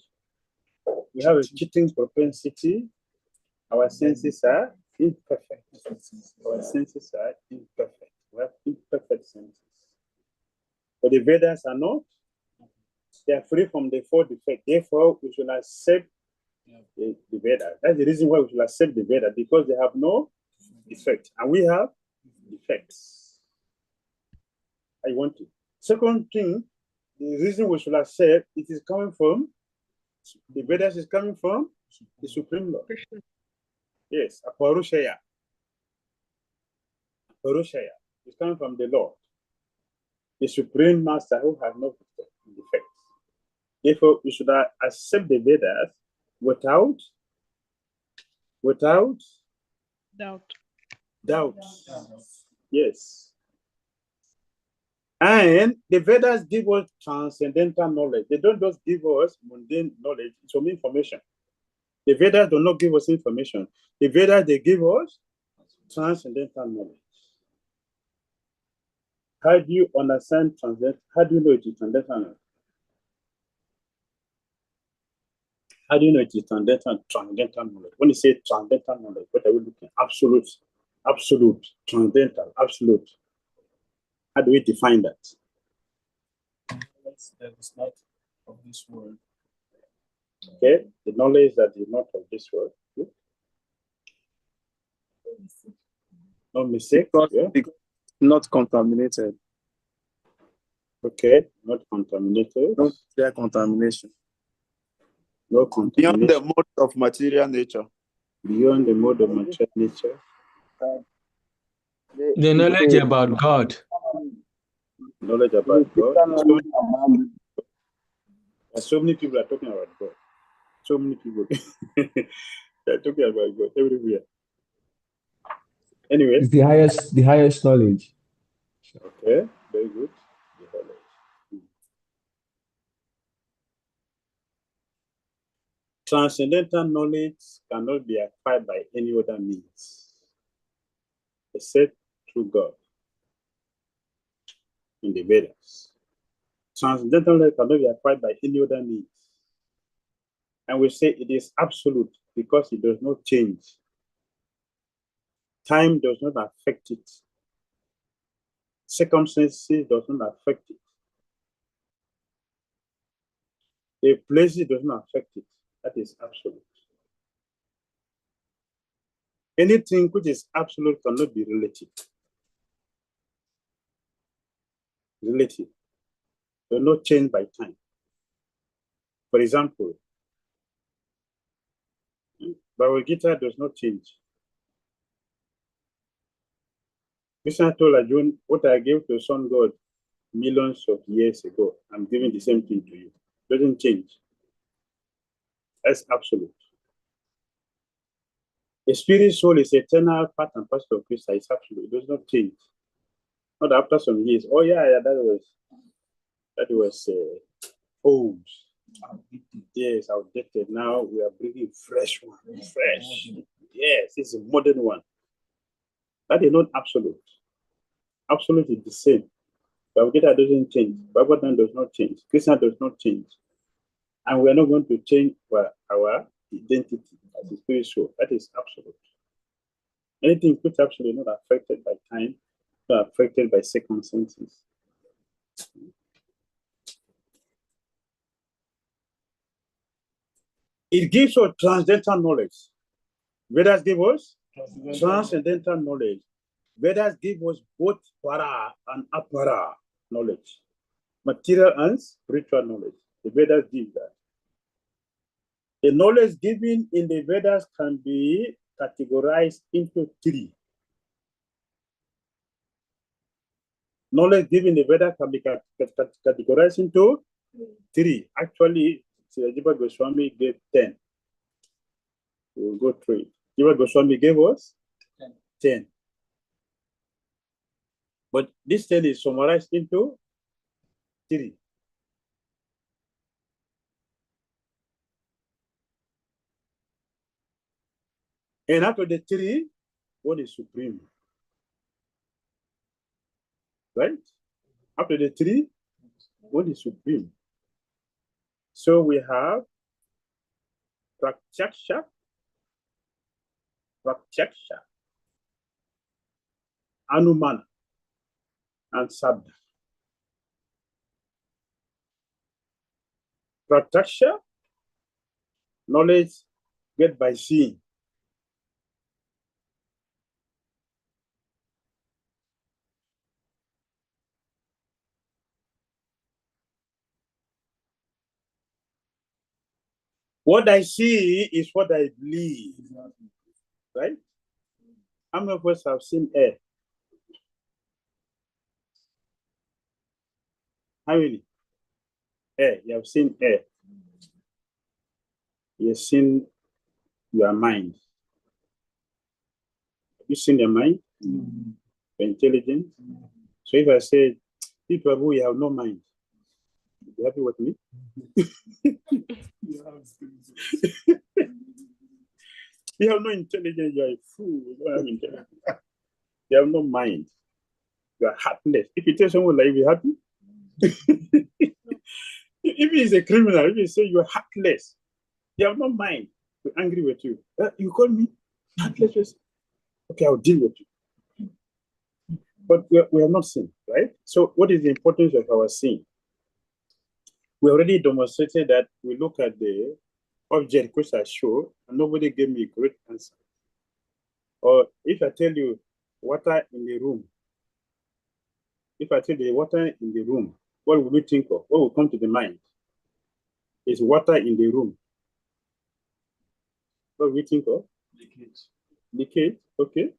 S1: We have a cheating propensity. Our senses are imperfect. Our senses are imperfect. We have imperfect senses. But the Vedas are not. They are free from the 4 defects. Therefore, we should accept the Vedas. That's the reason why we should accept the Vedas, because they have no defect. And we have defects. I want to. Second thing, the reason we should accept it is coming from, the Vedas is coming from the Supreme Lord. Yes, Aparushaya. Aparushaya is coming from the Lord, the Supreme Master who has no defects. Therefore, we should accept the Vedas without doubt. Yes. And the Vedas give us transcendental knowledge. They don't just give us mundane knowledge, some information. The Vedas do not give us information. The Vedas, they give us transcendental knowledge. How do you understand transcendental? How do you know it is transcendental knowledge? How do you know it is transcendental knowledge? When you say transcendental knowledge, what are we looking at? Absolute, transcendental, absolute. How do we define that?
S3: That is not of this world.
S1: Okay, the knowledge that is not of this world. Good. No mistake.
S6: Because not contaminated.
S1: Okay, not contaminated.
S6: Don't share contamination.
S1: No
S6: beyond
S1: contamination.
S6: the mode of material nature.
S1: Beyond the mode of material nature.
S10: The knowledge about God.
S1: Knowledge about God. So many people are talking about God. So many people. They're talking about God everywhere. Anyway.
S4: It's the highest knowledge.
S1: Okay, very good. Transcendental knowledge cannot be acquired by any other means except through God in the Vedas. Transcendental knowledge cannot be acquired by any other means. And we say it is absolute because it does not change. Time does not affect it. Circumstances does not affect it. The places does not affect it. That is absolute. Anything which is absolute cannot be relative. Relative does not change by time. For example, Bhagavad Gita does not change. Krishna told Arjuna, what I gave to Son God millions of years ago, I'm giving the same thing to you. It doesn't change. That's absolute. The spirit soul is eternal, part and parcel of Krishna. It's absolute. It does not change. Not after some years. Oh yeah, that was old. Yes, outdated. Now we are bringing fresh one. Fresh. Yes, it's a modern one. That is not absolute. Absolute is the same. Bhagavad Gita doesn't change. Bhagavatam does not change. Krishna does not change. And we are not going to change our identity as a spirit soul. That is absolute. Anything which is absolutely not affected by time, not affected by circumstances. It gives us transcendental knowledge. Vedas give us transcendental knowledge. Vedas give us both para and apara knowledge. Material and spiritual knowledge. The Vedas give that. The knowledge given in the Vedas can be categorized into three. Knowledge given in the Vedas can be categorized into three. Actually, Jiva Goswami gave 10. We'll go through it. Jiva Goswami gave us 10. But this 10 is summarized into 3. And after the 3, what is supreme? Right? After the 3, what is supreme? So we have Pratyaksha, Anumana, and Sabda. Pratyaksha, knowledge get by seeing. What I see is what I believe. Right? How many of us have seen air? How many? Air. You have seen air. You have seen your mind. Have you seen your mind? Your intelligence? So if I say, people who have no mind, you happy with me? You have no intelligence, you are a fool. You don't have intelligence. You have no mind. You are heartless. If you tell someone like you're happy, if he is a criminal, if you say you are heartless, you have no mind, we're angry with you. You call me heartless? Okay, I'll deal with you. But we have not seen, right? So what is the importance of our seeing? We already demonstrated that we look at the object which I show, and nobody gave me a great answer. Or if I tell you water in the room, if I tell you water in the room, what will you think of? What will come to the mind? Is water in the room. What we think of?
S3: Leakage.
S1: Leakage, okay.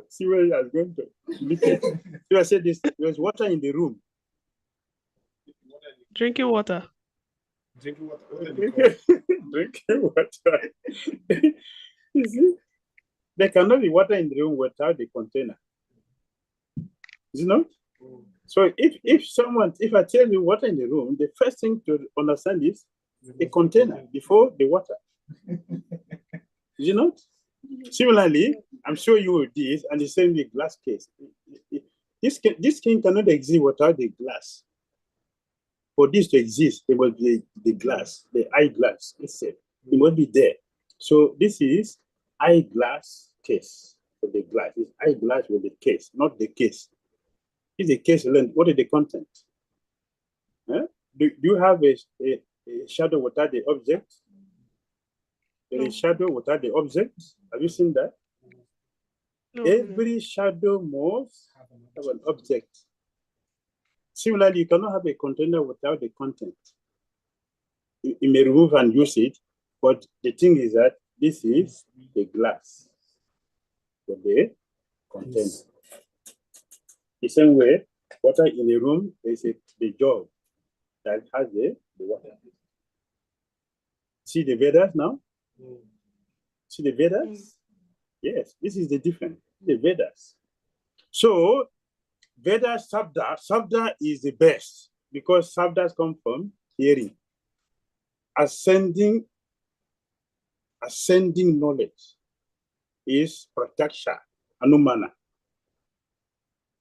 S1: See where he has gone to. Leakage. So I said this, there was water in the room.
S2: Drinking water.
S3: Drinking water. What do you call it?
S1: Drinking water. You see? There cannot be water in the room without the container. Is it not? So if I tell you water in the room, the first thing to understand is a container before the water. Is it not? Similarly, I'm sure you will do this, and the same with glass case. This thing cannot exist without the glass. For this to exist, there must be the glass, the eyeglass itself. It must be there. So this is eyeglass case for the glass. It's eyeglass with the case, not the case. If the case alone, what is the content? Huh? Do you have a shadow without the object? There is shadow without the object. Have you seen that?
S2: No.
S1: Every shadow must have an object. Similarly, you cannot have a container without the content. You may remove and use it, but the thing is that this is the glass for the container. The same way, water in a room is the jug that has the water. See the Vedas now? See the Vedas? Yes, this is the difference. The Vedas. So, Vedas Sabda is the best because Sabdas come from hearing. Ascending knowledge is Prataksha, Anumana.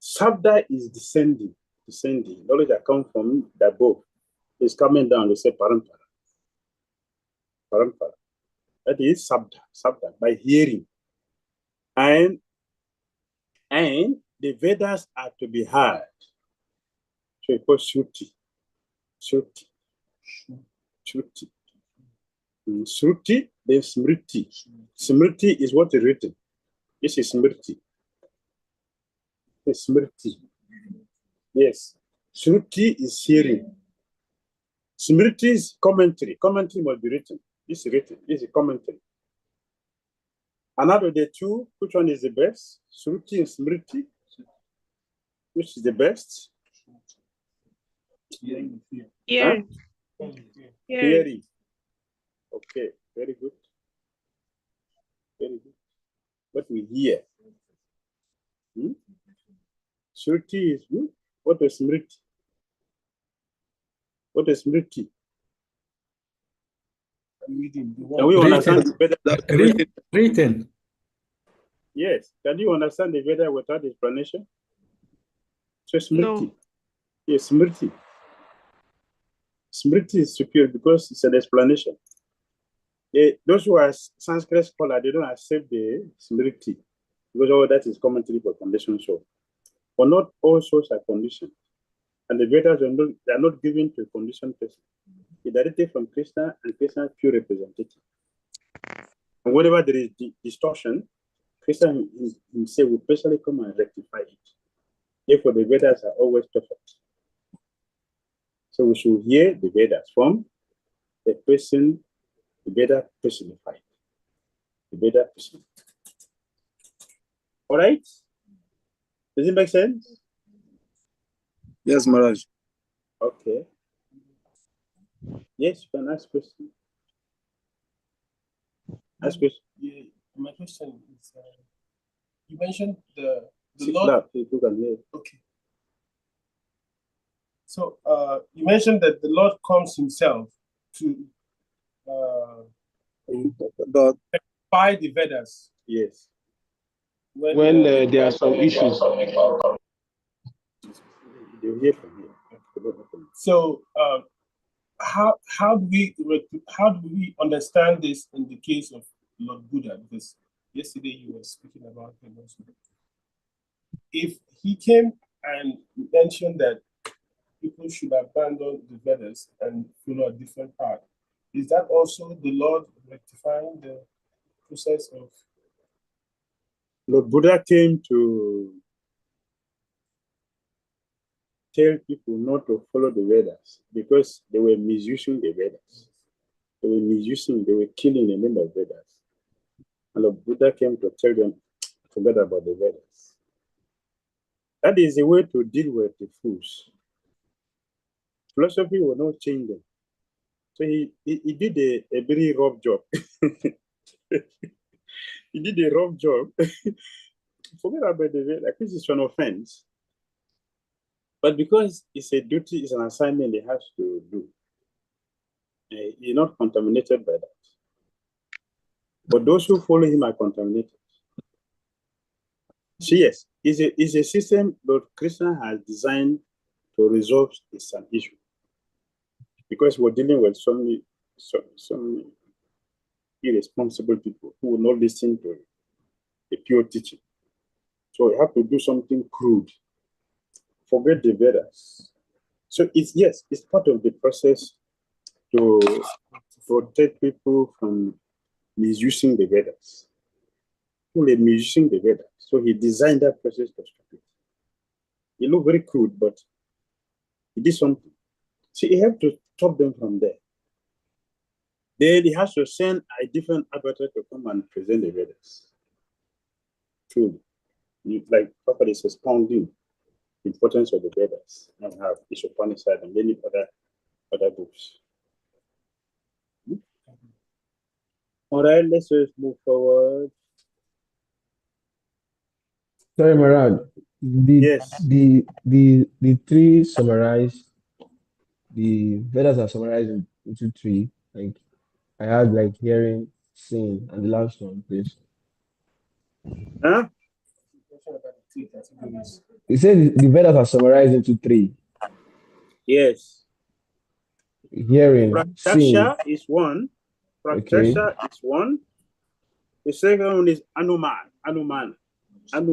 S1: Sabda is descending. Knowledge that comes from the above is coming down. They say Parampara. That is Sabda, by hearing. And the Vedas are to be heard. So it calls Shruti. Shruti, then Smriti. Smriti is what is written. This is Smriti. Smriti. Yes. Shruti is hearing. Smriti is commentary. Commentary must be written. This is written. This is commentary. And out of the two, which one is the best? Shruti and Smriti. Which is the best?
S2: Hearing.
S1: Huh?
S2: Hearing.
S1: Hearing. Okay, very good. Very good. What we hear. Shruti is good. What is Smriti? What is Smriti?
S3: Reading.
S1: Can we understand the Veda?
S10: Written.
S1: Yes. Can you understand the Veda without explanation? So Smriti.
S2: No.
S1: Yes, Smriti. Smriti is superior because it's an explanation. Those who are Sanskrit scholars, they don't accept the Smriti because all that is commentary for condition show. But not all souls are conditioned. And the Vedas are not given to a conditioned person. It's directly from Krishna and Krishna's pure representative. And whenever there is distortion, Krishna himself will personally come and rectify it. Therefore, the Vedas are always perfect. So we should hear the Vedas from the person, the Veda personified. The Veda personified. All right? Does it make sense?
S6: Yes, Maharaj.
S1: Okay. Yes, you can ask question. Ask question.
S3: Yeah, my question is, you mentioned the
S1: Sit
S3: Lord.
S1: down, you can hear.
S3: Okay. So you mentioned that the Lord comes himself to by the Vedas.
S1: Yes.
S4: When there are some issues.
S1: You hear from here.
S3: So how do we understand this in the case of Lord Buddha? Because yesterday you were speaking about him also. If he came and mentioned that people should abandon the Vedas and follow a different path, is that also the Lord rectifying the process of?
S1: Lord Buddha came to tell people not to follow the Vedas because they were misusing the Vedas. They were misusing, they were killing the name of Vedas. And the Buddha came to tell them, forget about the Vedas. That is a way to deal with the fools. Philosophy will not change them. So he did a very rough job. He did a rough job. Forget about the Vedas. This is an offense. But because it's a duty, it's an assignment he has to do, he's not contaminated by that. But those who follow him are contaminated. So yes, it's a system that Krishna has designed to resolve an issue. Because we're dealing with some irresponsible people who will not listen to the pure teaching. So we have to do something crude. Forget the Vedas. So it's part of the process to protect people from misusing the Vedas. People are misusing the Vedas. So he designed that process to stop it. It looked very crude, but he did something. So he had to stop them from there. Then he has to send a different avatar to come and present the Vedas. Truly. Like Papa is expounding the importance of the Vedas. And have Isopanisad and many other books. All right, let's just move forward.
S4: Sorry, Marad.
S1: Yes.
S4: The three summarize, the Vedas are summarized into three. Like I had like hearing, seeing, and the last one, please.
S1: Huh?
S4: You said the Vedas are summarized into three.
S1: Yes.
S4: Hearing, seeing.
S1: Prataksha is one. Prataksha is one. The second one is Anumana. And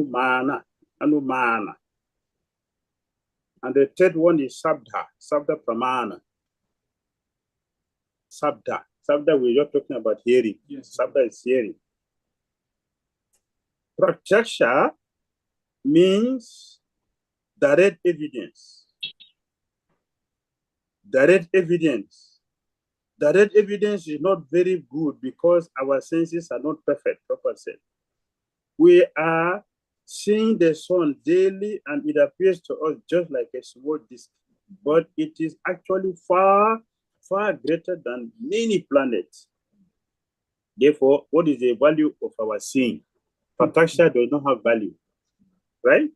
S1: the third one is Sabda Pramana. Sabda, we're just talking about hearing. Yes. Sabda is hearing. Pratyaksha means direct evidence. Direct evidence is not very good because our senses are not perfect, Papa said. We are seeing the sun daily and it appears to us just like a small disk, but it is actually far, far greater than many planets. Therefore, what is the value of our seeing? Prataksha does not have value, right?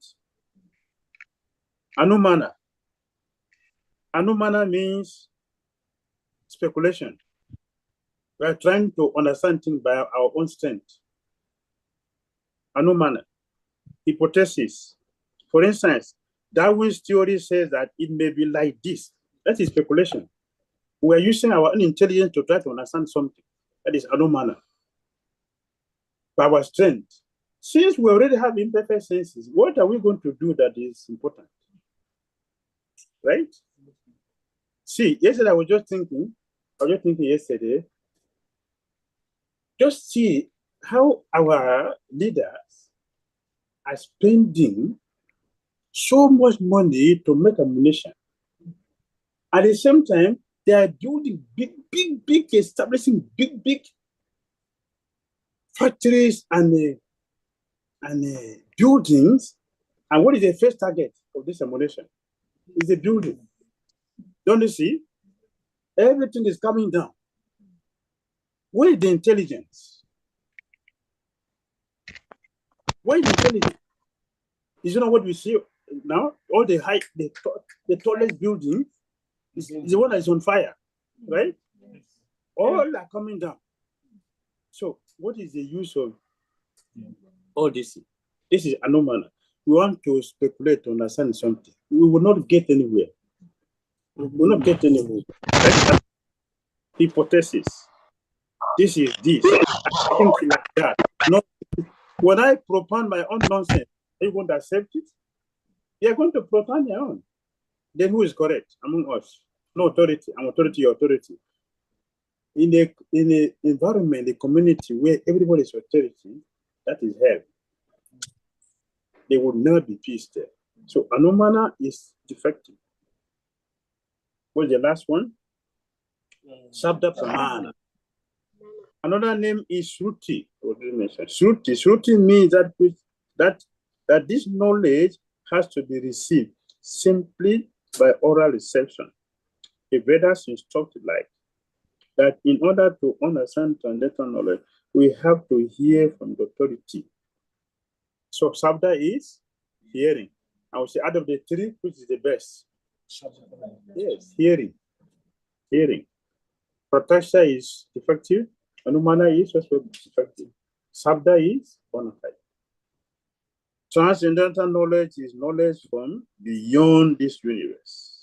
S1: Anumana means speculation. We are trying to understand things by our own strength. Anumana, hypothesis. For instance, Darwin's theory says that it may be like this. That is speculation. We are using our own intelligence to try to understand something. That is Anumana. By our strength. Since we already have imperfect senses, what are we going to do that is important? Right? See, yesterday I was just thinking yesterday, just see how our leaders are spending so much money to make ammunition. At the same time, they are building big, establishing big factories and buildings. And what is the first target of this ammunition? Is the building. Don't you see? Everything is coming down. Where is the intelligence? Where is the intelligence? Is you know what we see now? All the tallest building is the one that is on fire, right? All are coming down. So what is the use of all this? This is anomaly. We want to speculate to understand something. We will not get anywhere. We will not get anywhere. Right? Hypothesis. This is this. I think like that. No, when I propound my own nonsense, are you going to accept it? You are going to propound your own. Then who is correct among us? No authority. I'm authority, authority. In the environment, the community where everybody is authority, that is hell. There would never be peace there. So Anumana is defective. What's the last one? Sabda Pramana. Another name is Shruti. Shruti means that this knowledge has to be received simply by oral reception. The Vedas instruct like that in order to understand transcendental knowledge, we have to hear from the authority. So Sabda is hearing. I would say out of the three, which is the best? Yes, hearing. Hearing. Prataksha is defective. Anumana is also defective. Sabda is bona fide. Transcendental knowledge is knowledge from beyond this universe.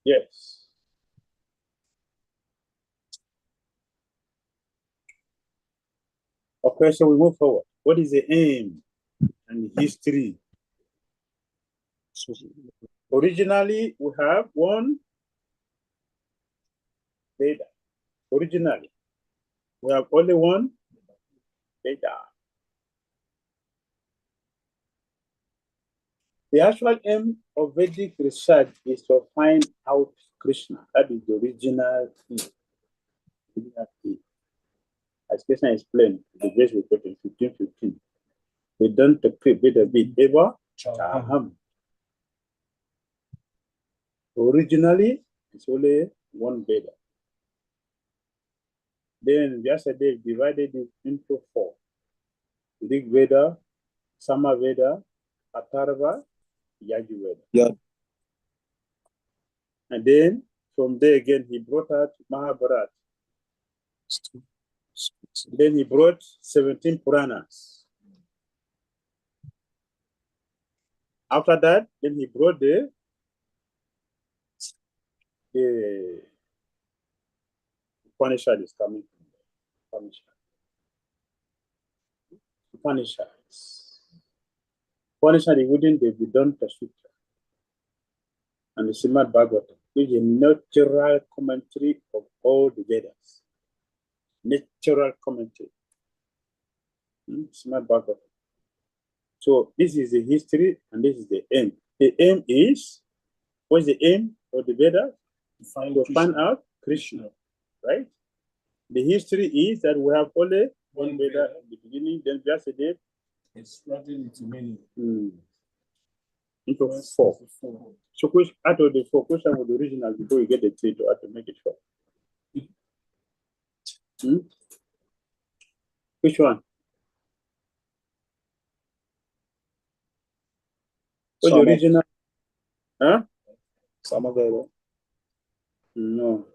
S1: Yes. Okay, so we move forward. What is the aim and history? Originally, we have one Veda. Originally, we have only one Veda. The actual aim of Vedic research is to find out Krishna. That is the original thing. As Krishna explained, the verse we put in 15:15. We don't create Veda bit ever. Originally, it's only one Veda. Then yesterday divided it into 4. Rig Veda, Sama Veda, Atharva, Yajurveda.
S6: Yeah.
S1: And then from there again he brought out Mahabharata. Then he brought 17 Puranas. After that, then he brought the Upanishad is coming from Upanishads. Upanishad is within the Vedanta Sutra and the Srimad Bhagavatam, which is a natural commentary of all the Vedas. Natural commentary. Srimad Bhagavatam. So this is the history and this is the aim. The aim is, what's the aim of the Vedas? To find out Krishna, right? The history is that we have only one Veda in the beginning, then just a day.
S3: It's split into many.
S1: Into 4. So out of the 4, question was the original before you get the 3 to have to make it 4. Which one? What's the original? Huh?
S6: Samaveda.
S1: No.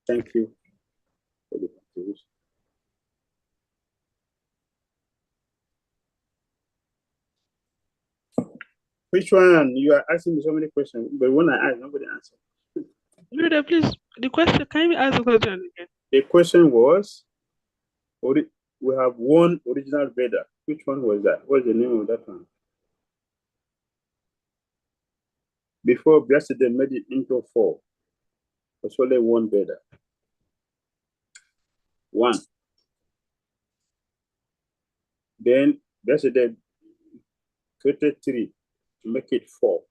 S1: Thank you for the contribution. Which one? You are asking me so many questions, but when I ask, nobody answers.
S2: Brother, please, the question, can you ask the question again?
S1: The question was, we have one original Veda. Which one was that? What's the name of that one? Before yesterday made it into 4. There's only one Veda. 1. Then yesterday created 3 to make it 4.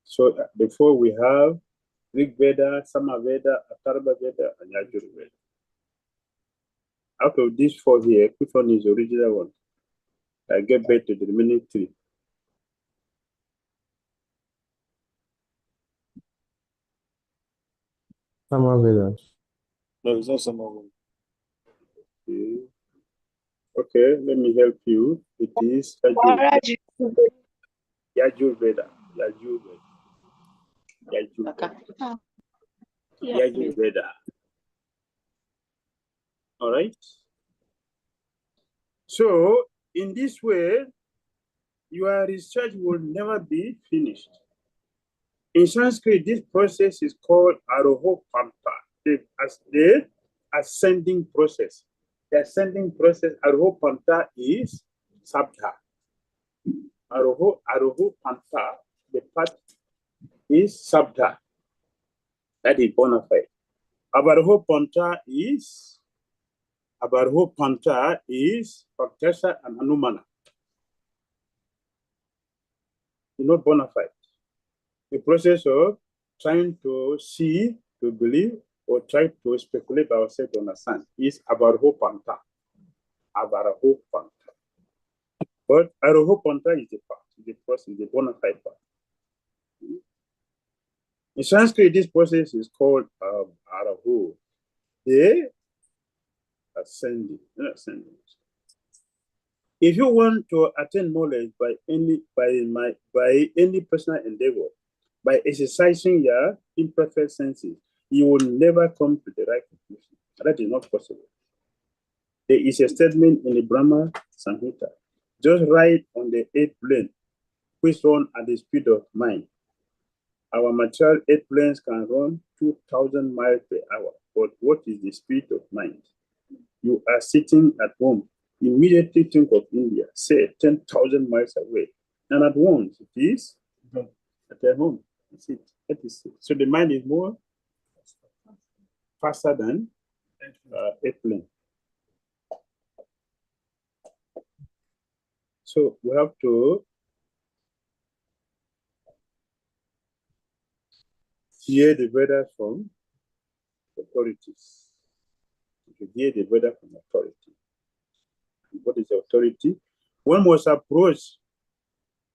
S1: So before we have Rig Veda, Sama Veda, Atharva Veda, and Yajurveda. Out of these 4 here, which one is the original one? I get back to the remaining 3.
S4: Samaveda.
S6: No, it's not Samaveda.
S1: Okay, let me help you. It is Yajurveda. Yajurveda. All right. So in this way, your research will never be finished. In Sanskrit, this process is called Arohopanta, the ascending process. The ascending process, Arohopanta, is Sabda. Arohopanta, the path is Sabda. That is bona fide. Arohopanta is Abarho Panta is Praktasha and Anumana. It's not bona fide. The process of trying to see, to believe, or try to speculate ourselves to understand is Abarho Panta. Abarho Panta. But Aroho Panta is the part, the process, the bona fide part. In Sanskrit, this process is called Araho. The ascending. If you want to attain knowledge by any personal endeavor, by exercising your imperfect senses, you will never come to the right conclusion. That is not possible. There is a statement in the Brahma Samhita, just ride on the 8th plane, which run at the speed of mind. Our material 8 planes can run 2,000 miles per hour, but what is the speed of mind? You are sitting at home, immediately think of India, say 10,000 miles away, and at once it is at their home. That's it. That is it. So the mind is more faster than airplane. So we have to hear the Vedas from authorities. To hear the Vedas from authority. What is authority? One must approach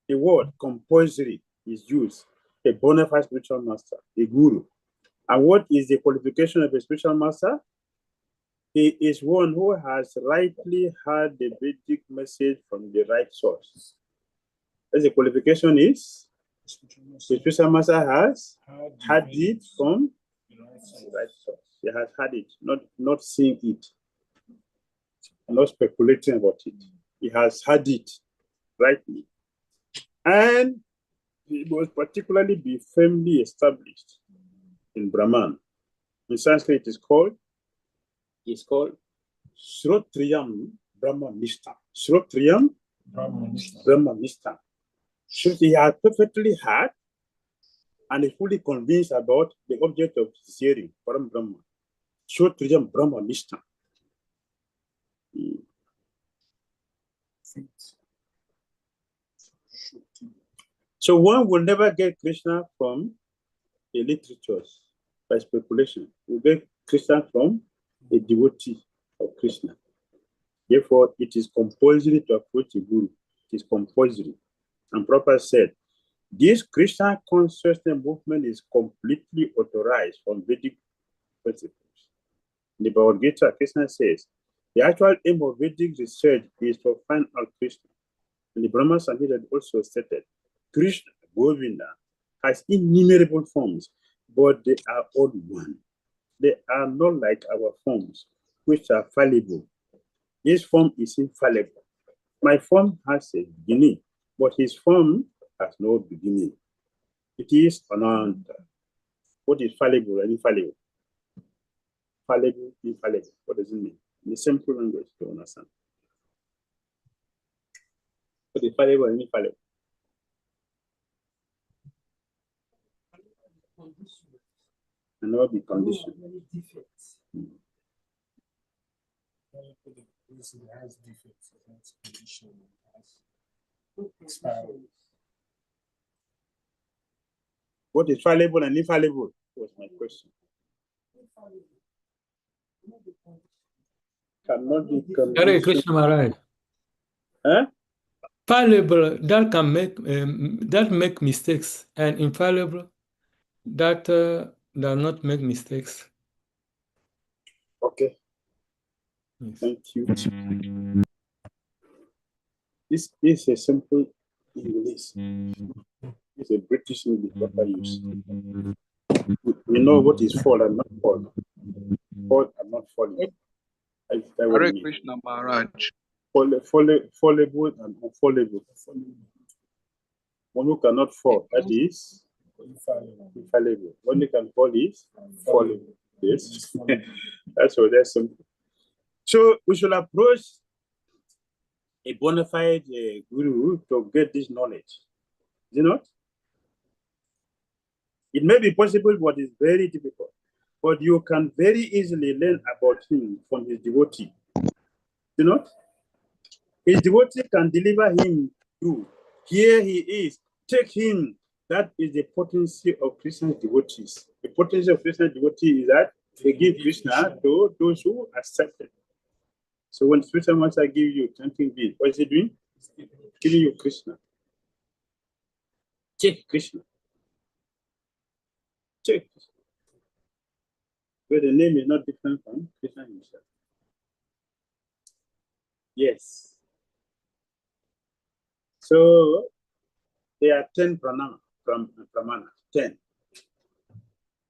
S1: the word compulsory is used, a bona fide spiritual master, a guru. And what is the qualification of a spiritual master? He is one who has rightly heard the Vedic message from the right source. As the qualification is, the spiritual master has heard it from the right source. He has heard it, not seeing it, not speculating about it. He has heard it rightly. And he must particularly be firmly established in Brahman. In Sanskrit, it's called Shrotriyam Brahmanishtam. Shrotriyam Brahmanishtam. He has perfectly heard and is fully convinced about the object of his hearing, Param Brahma. Shrotriyam Brahmanishtam. So one will never get Krishna from the literatures by speculation. We get Krishna from a devotee of Krishna. Therefore, it is compulsory to approach a guru. It is compulsory. And Prabhupada said, this Krishna consciousness movement is completely authorized from Vedic principles. In the Bhagavad Gita, Krishna says, the actual aim of Vedic research is to find out Krishna. And the Brahma Samhita also stated, Krishna, Govinda, has innumerable forms, but they are all one. They are not like our forms, which are fallible. His form is infallible. My form has a beginning, but his form has no beginning. It is Ananta. What is fallible and infallible? Fallible, infallible. What does it mean? In the simple language to understand. What is fallible and infallible? And not be conditioned.
S3: Has defects, it has condition, it has expiry.
S1: What is fallible and infallible was my question. Cannot be
S10: Hare
S1: conditioned.
S10: Krishna Maharaj.
S1: Huh?
S10: Fallible, that can make mistakes, and infallible, that does not make mistakes.
S1: Okay.
S10: Yes.
S1: Thank you. This is a simple English. It's a British English that I use. We know what is fall and not fall. Fall and not falling.
S8: Hare Krishna Maharaj.
S1: Fallable and unfallable. One who cannot fall, that is infallible. One who can fall is fallible. Yes. That's what that's simple. So we should approach a bona fide guru to get this knowledge. Is it not? It may be possible, but it's very difficult. But you can very easily learn about him from his devotee. You know, his devotee can deliver him to. Here he is. Take him. That is the potency of Krishna's devotees. The potency of Krishna's devotee is that they give Krishna to those who accept it. So when Krishna Master gives you chanting bead, what is he doing? He's giving you Krishna. Take Krishna. Take Krishna. But the name is not different from Krishna himself. Yes. So there are 10 pramanas. 10.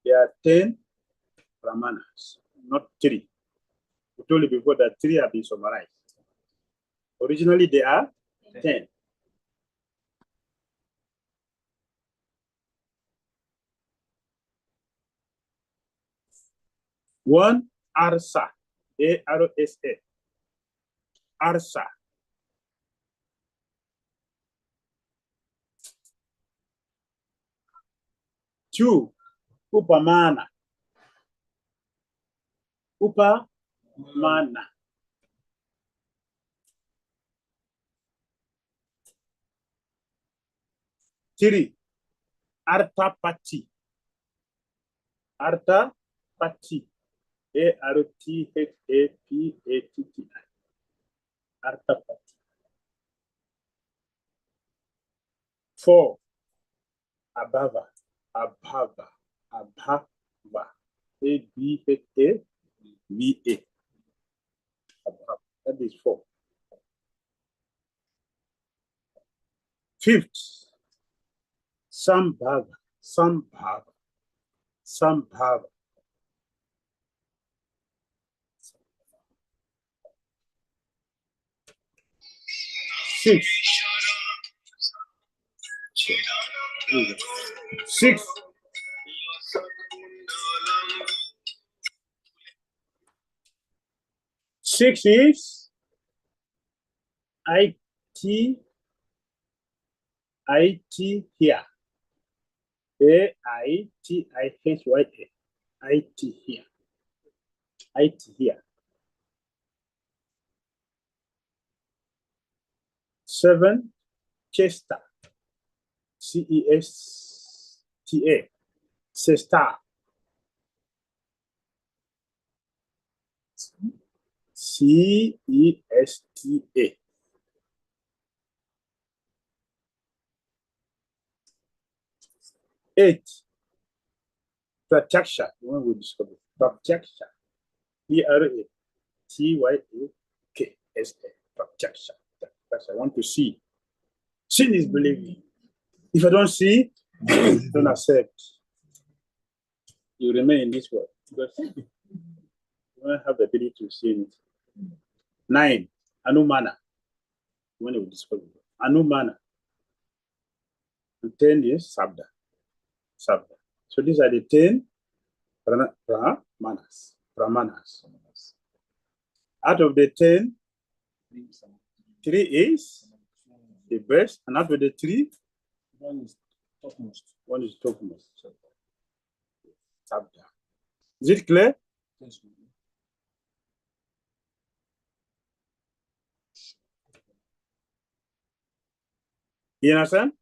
S1: There are 10 pramanas, not 3. We told you before that 3 have been summarized. Originally, there are 10. One, Arsa. A-R-S-A. Arsa. 2, Upamana. Upamana. 3, Artapati. Artapati. A-R-T-H-A-P-A-T-T-I. Artapati. 4, Abhava. Abhava. Abhava. A-B-H-A-V-A. Abhava. That is 4. 5th, Sambhava. Sambhava. Sambhava. 6. 6. 6 is I-T here. A-I-T-I-H-Y-A. I-T here. I-T here. 7, Chesta. C-E-S-T-A. Cesta. C-E-S-T-A. 8, Pratyaksha. When we discover Pratyaksha. P-R-A-T-Y-A-K-S-A. Pratyaksha. I want to see. Seeing is believing. If I don't see, don't accept. You remain in this world because you don't have the ability to see it. 9, Anumana. When we discover Anumana. And 10 is Sabda. Sabda. So these are the 10 pramanas. Out of the 10, 3 is the best, and out of the 3, 1 is topmost. 1 is topmost. Sabda. Is it clear? Yes. You understand?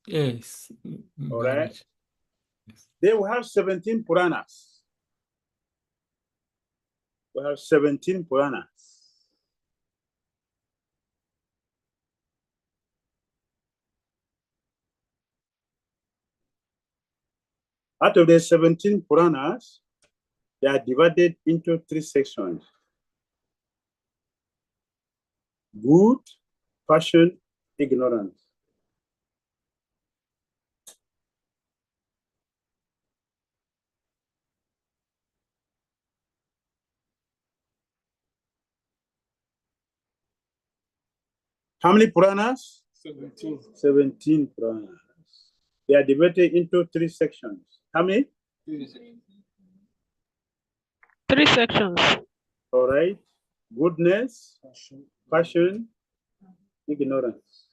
S10: Yes.
S1: All right. Yes. Then we have 17 Puranas. We have 17 Puranas. Out of the 17 Puranas, they are divided into 3 sections. Good, passion, ignorance. How many Puranas?
S3: 17.
S1: 17 Puranas. They are divided into 3 sections. How many?
S2: 3 sections.
S1: All right. Goodness, passion, ignorance.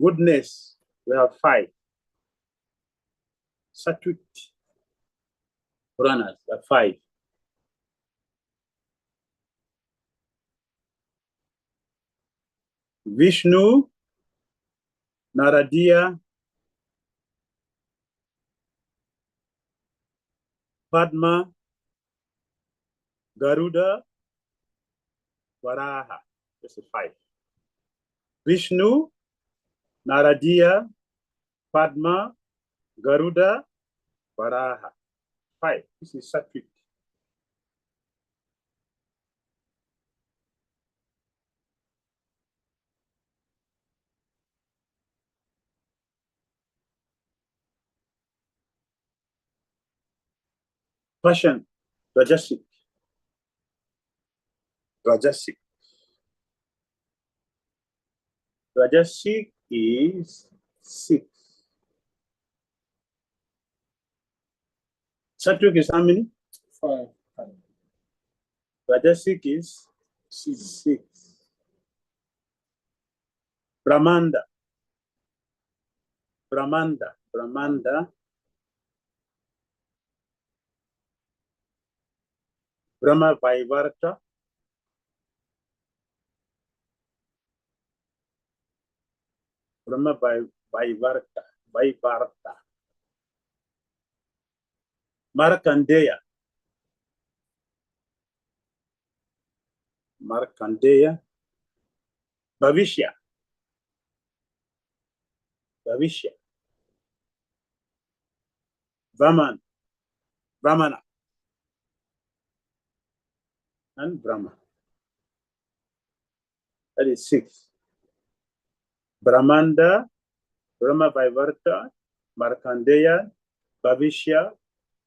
S1: Goodness, we have 5. Satwik Puranas are 5. Vishnu, Naradiya, Padma, Garuda, Varaha. This is 5. Vishnu, Naradiya, Padma, Garuda, Varaha. 5. This is Sattvic. Passion, Rajasic. Rajasic. Rajasic is 6. Sattvic is how many?
S3: 5.
S1: Rajasic is 6. Brahmanda. Brahmanda. Brahmanda. Brahma Vaivarta. Brahma Vaivarta. Vaivarta. Markandeya. Markandeya. Bhavishya. Bhavishya. Vaman. Vamana. And Brahma. That is 6. Brahmanda, Brahma Vaivarta, Markandeya, Bhavishya,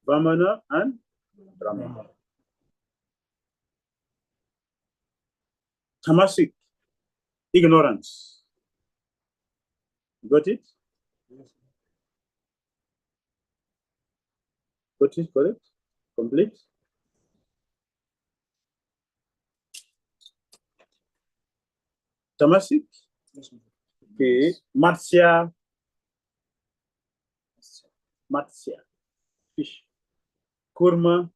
S1: Vamana, and Brahma. Tamasic, ignorance. Got it? Got it? Correct? Complete? Tamasic? Okay. Matsya. Matsya. Fish. Kurma.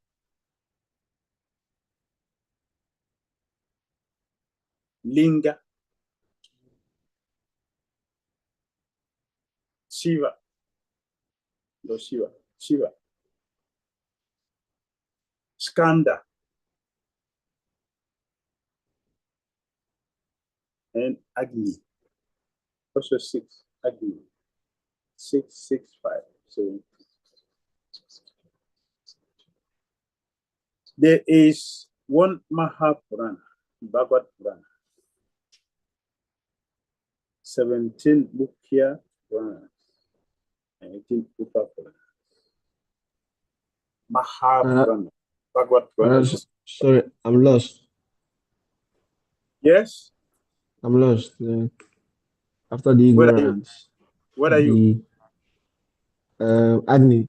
S1: Linga. Shiva. No, Shiva. Shiva. Skanda. And Agni. Also 6. Agni. 6, 6, 5. So there is one Mahapurana, Bhagavad Purana. 17 Mukhya Puranas and 18 Upa Puranas. Mahapurana. Bhagavad Purana.
S4: Sorry, I'm lost.
S1: Yes?
S4: I'm lost. After the ignorance.
S1: Where are you?
S4: Agni.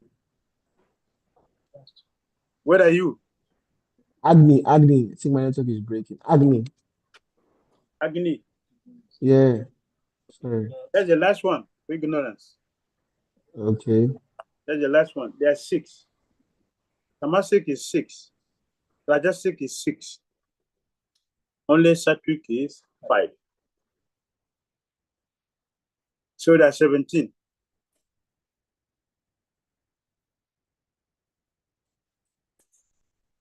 S1: Where are you?
S4: Agni. I think my network is breaking. Agni.
S1: Agni.
S4: Yeah. Sorry.
S1: That's the last one. Ignorance.
S4: Okay.
S1: That's the last one. There are 6. Tamasic is 6. Rajasic is 6. Only Sattvic is 5. So there are 17.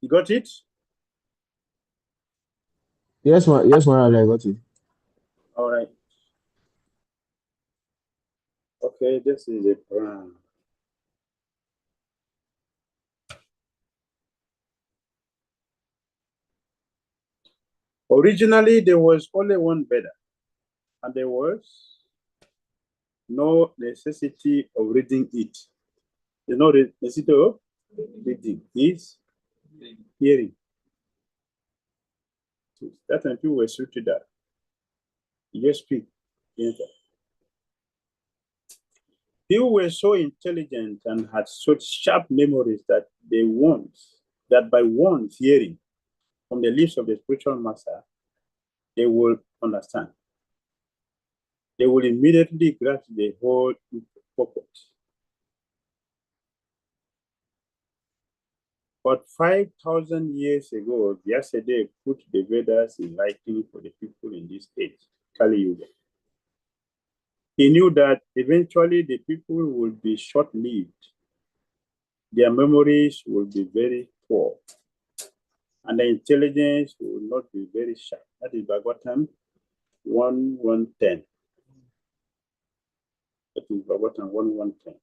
S1: You got it?
S4: Yes, Maharaj, I got it.
S1: All right. Okay, this is a Quran. Originally, there was only one Veda, and there was no necessity of reading it. There's no necessity of reading. It's hearing. That time people were suited that. You just speak. People were so intelligent and had such sharp memories that by once hearing from the lips of the spiritual master, they will understand. They will immediately grasp the whole purport. But 5,000 years ago, yesterday put the Vedas in writing for the people in this age. Kali Yuga. He knew that eventually the people would be short-lived. Their memories would be very poor, and the intelligence will not be very sharp. That is Bhagavatam 1:110. That is Bhagavatam 1:110.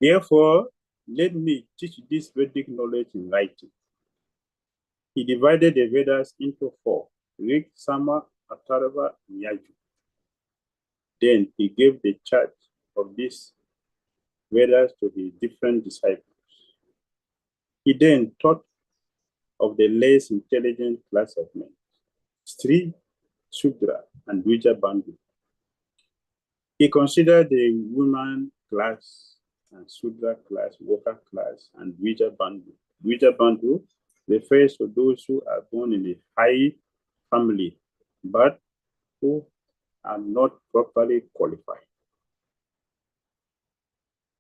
S1: Therefore, let me teach this Vedic knowledge in writing. He divided the Vedas into 4: Rig, Sama, Atharva, and Yaju. Then he gave the charge of these Vedas to his different disciples. He then taught of the less intelligent class of men, Stri, Shudra, and Dvija Bandhu. He considered the woman class and Shudra class, worker class, and Dvija Bandhu. Dvija Bandhu refers to those who are born in a high family, but who are not properly qualified.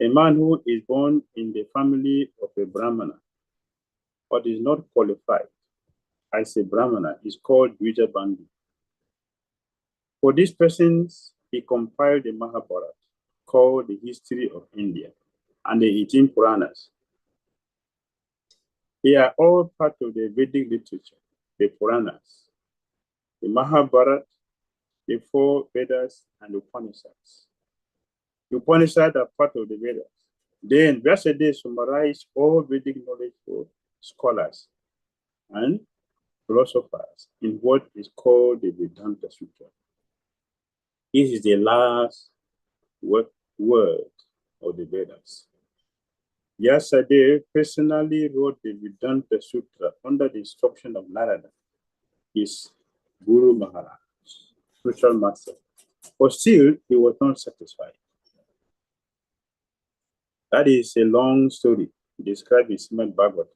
S1: A man who is born in the family of a Brahmana but is not qualified as a Brahmana is called Dvija Bandhu. For these persons, he compiled the Mahabharata, called the History of India, and the 18 Puranas. They are all part of the Vedic literature, the Puranas, the Mahabharata, the 4 Vedas, and the Upanishads. The Upanishads are part of the Vedas. Then Vyasadeva summarized all Vedic knowledge for scholars and philosophers in what is called the Vedanta Sutra. This is the last word of the Vedas. Vyasadeva personally wrote the Vedanta Sutra under the instruction of Narada, his Guru Maharaj, spiritual master. But still, he was not satisfied. That is a long story described in Srimad Bhagavatam.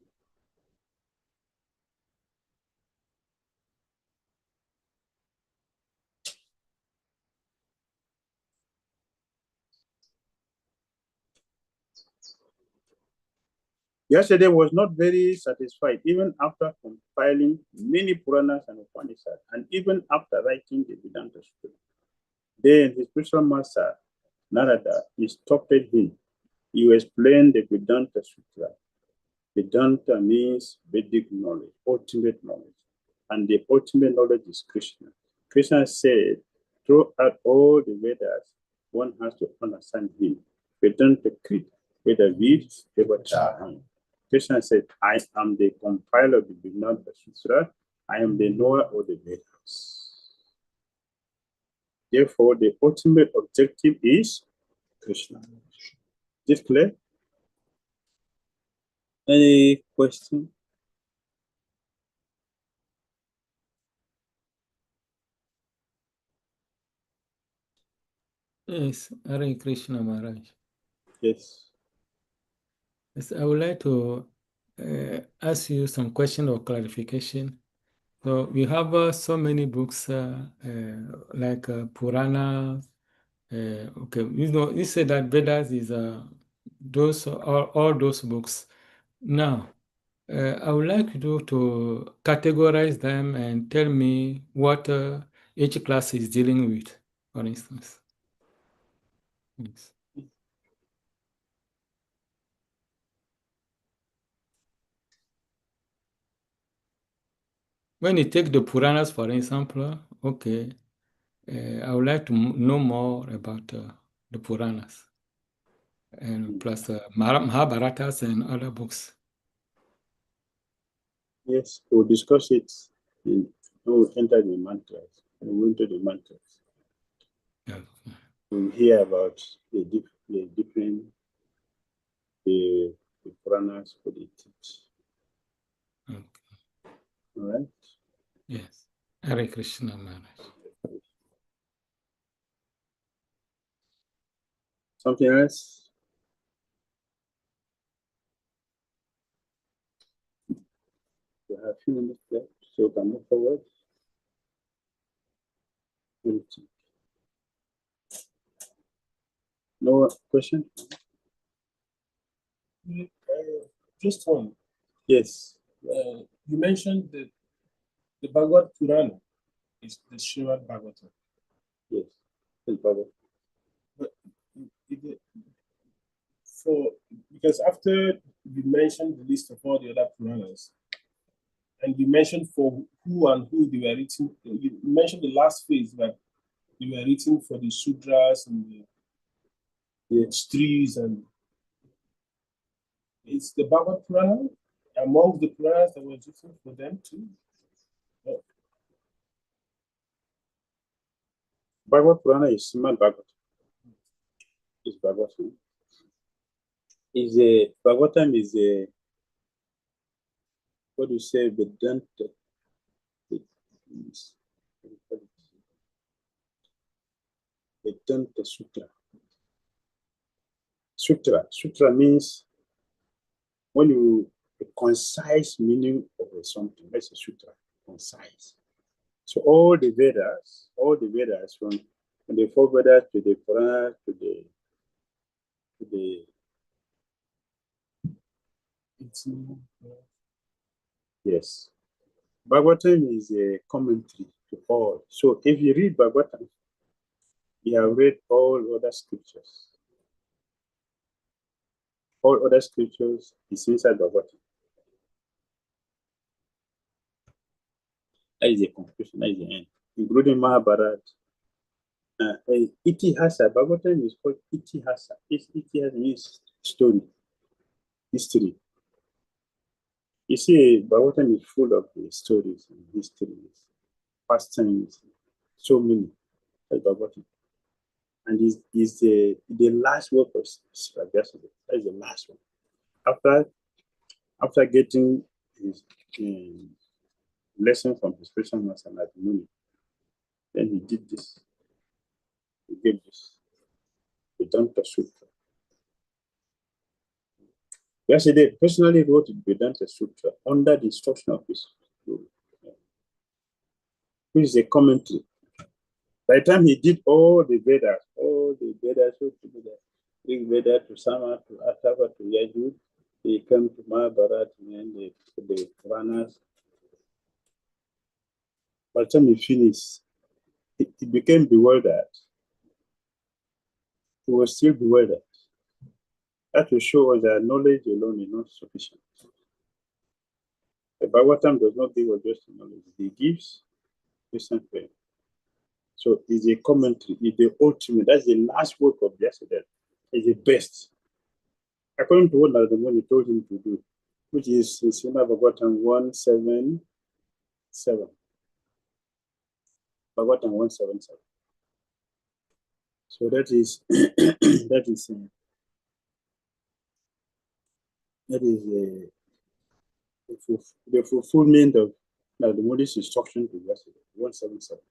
S1: Yesterday was not very satisfied, even after compiling many Puranas and Upanishads, and even after writing the Vedanta Sutra. Then his spiritual master, Narada, instructed him. He explained the Vedanta Sutra. Vedanta means Vedic knowledge, ultimate knowledge, and the ultimate knowledge is Krishna. Krishna said, throughout all the Vedas, one has to understand him. Vedanta Krit, Vedavid, Devachaham. Krishna said, I am the compiler of the Vedanta Sutra. I am the knower of the Vedas. Therefore, the ultimate objective is Krishna. Is this clear? Any question?
S10: Yes, Hare Krishna Maharaj.
S1: Yes.
S10: Yes, I would like to ask you some question or clarification. So we have so many books like Purana. Okay, you said that Vedas is those all those books. Now, I would like you to categorize them and tell me what each class is dealing with, for instance. Yes. When you take the Puranas, for example, okay, I would like to know more about the Puranas and plus Mahabharatas and other books.
S1: Yes, we'll discuss it when we enter the mantras. When we enter the mantras,
S10: Yeah.
S1: we'll hear about the different the Puranas for the teach.
S10: Okay.
S1: All right.
S10: Yes. Hare Krishna Maharaj.
S1: Something else? We have a few minutes left, so we can move forward. No question?
S3: Just one.
S1: Yes.
S3: You mentioned the Bhagavad Purana. is the Srimad Bhagavatam.
S1: Yes, it's Bhagavatam.
S3: But because after you mentioned the list of all the other Puranas, and you mentioned for who and who they were written, you mentioned the last phase that they were written for the Sudras and the Stris, and it's the Bhagavad Purana among the Puranas that were written for them too.
S1: Bhagavad Purana is Srimad Bhagavatam. It's Bhagavatam. Bhagavatam is a, what do you say, Vedanta? Vedanta Sutra. Sutra means when you, a concise meaning of something, that's a sutra, concise. So all the Vedas from the four Vedas to the Purana to the yes. Bhagavatam is a commentary to all. So if you read Bhagavatam, you have read all other scriptures. All other scriptures is inside Bhagavatam. That is the conclusion, that is the end. Including Mahabharata. Itihasa, Bhagavatam is called Itihasa. Itihasa means story, history. You see, Bhagavatam is full of the stories and histories, past times, so many. That's Bhagavatam. And is the last work of Sivagasa. That's the last one. After getting his lesson from his spiritual master Muni, then he did this. He gave this. Vedanta Sutra. Yesterday, personally wrote Vedanta Sutra under the instruction of his guru, which is a commentary. By the time he did all the Vedas, Rig Veda to Sama, to Atharva, to Yajur, he came to Mahabharata and the Puranas. By the time he finished, he became bewildered. He was still bewildered. That will show us that knowledge alone is not sufficient. The Bhagavatam does not give us just knowledge, it gives Christian faith. So it's a commentary, it's the ultimate, that's the last work of yesterday. It's the best. According to what the Muni told him to do, which is in Srimad Bhagavatam 177. Bhagavatam 177. So that is the fulfillment of the Muni's instruction to yesterday, 177.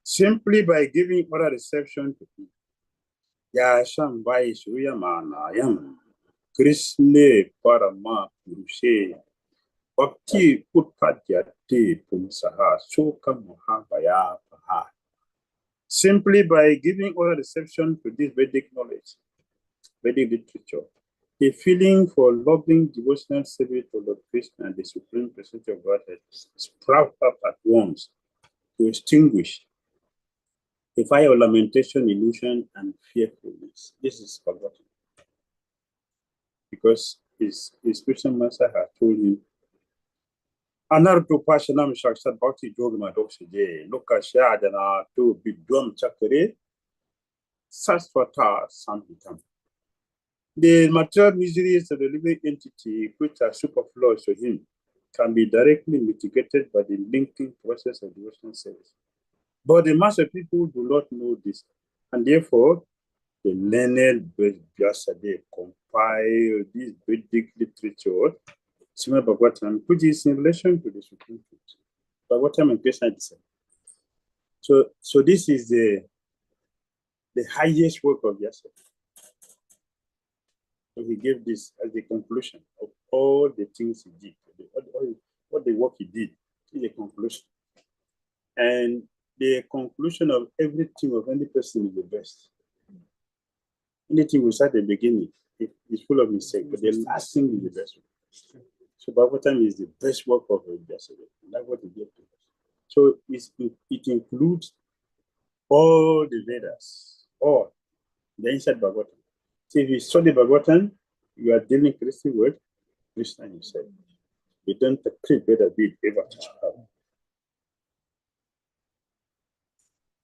S1: Simply by giving oral reception to him. Yasham Vaishya Manayam Krishna Parama Purushe Bhakti Utpadyate Pumsaha Soka Mahabhaya Paha. Simply by giving oral reception to this Vedic knowledge, Vedic literature, a feeling for loving devotional service to Lord Krishna and the Supreme Personality of Godhead sprout up at once to extinguish the fire of lamentation, illusion, and fearfulness. This is forgotten. Because his Christian master has told him, Anartu Pashanam Shakshat Bhakti Jogma Doksije, Lokashadana to Bidwam Chakre, Saswata Samhitam. The material miseries of the living entity, which are superfluous to him, can be directly mitigated by the linking process of devotional service. But the mass of people do not know this, and therefore, the learned Vyasade compile this Vedic literature, Srimad Bhagavatam, which is in relation to the Supreme Truth. Bhagavatam and Krishna is the same. So this is the highest work of Vyasa. So he gave this as the conclusion of all the things he did, all the work he did is a conclusion. And the conclusion of everything of any person is the best. Anything will start at the beginning, it's full of mistakes, but the last thing is the best one. So Bhagavatam is the best work of Vyasadeva. That's what he gave to us. So it includes all the Vedas, all the inside Bhagavatam. So if you study Bhagavatam, you are dealing Krishna with Krishna himself. You don't treat Veda with ever.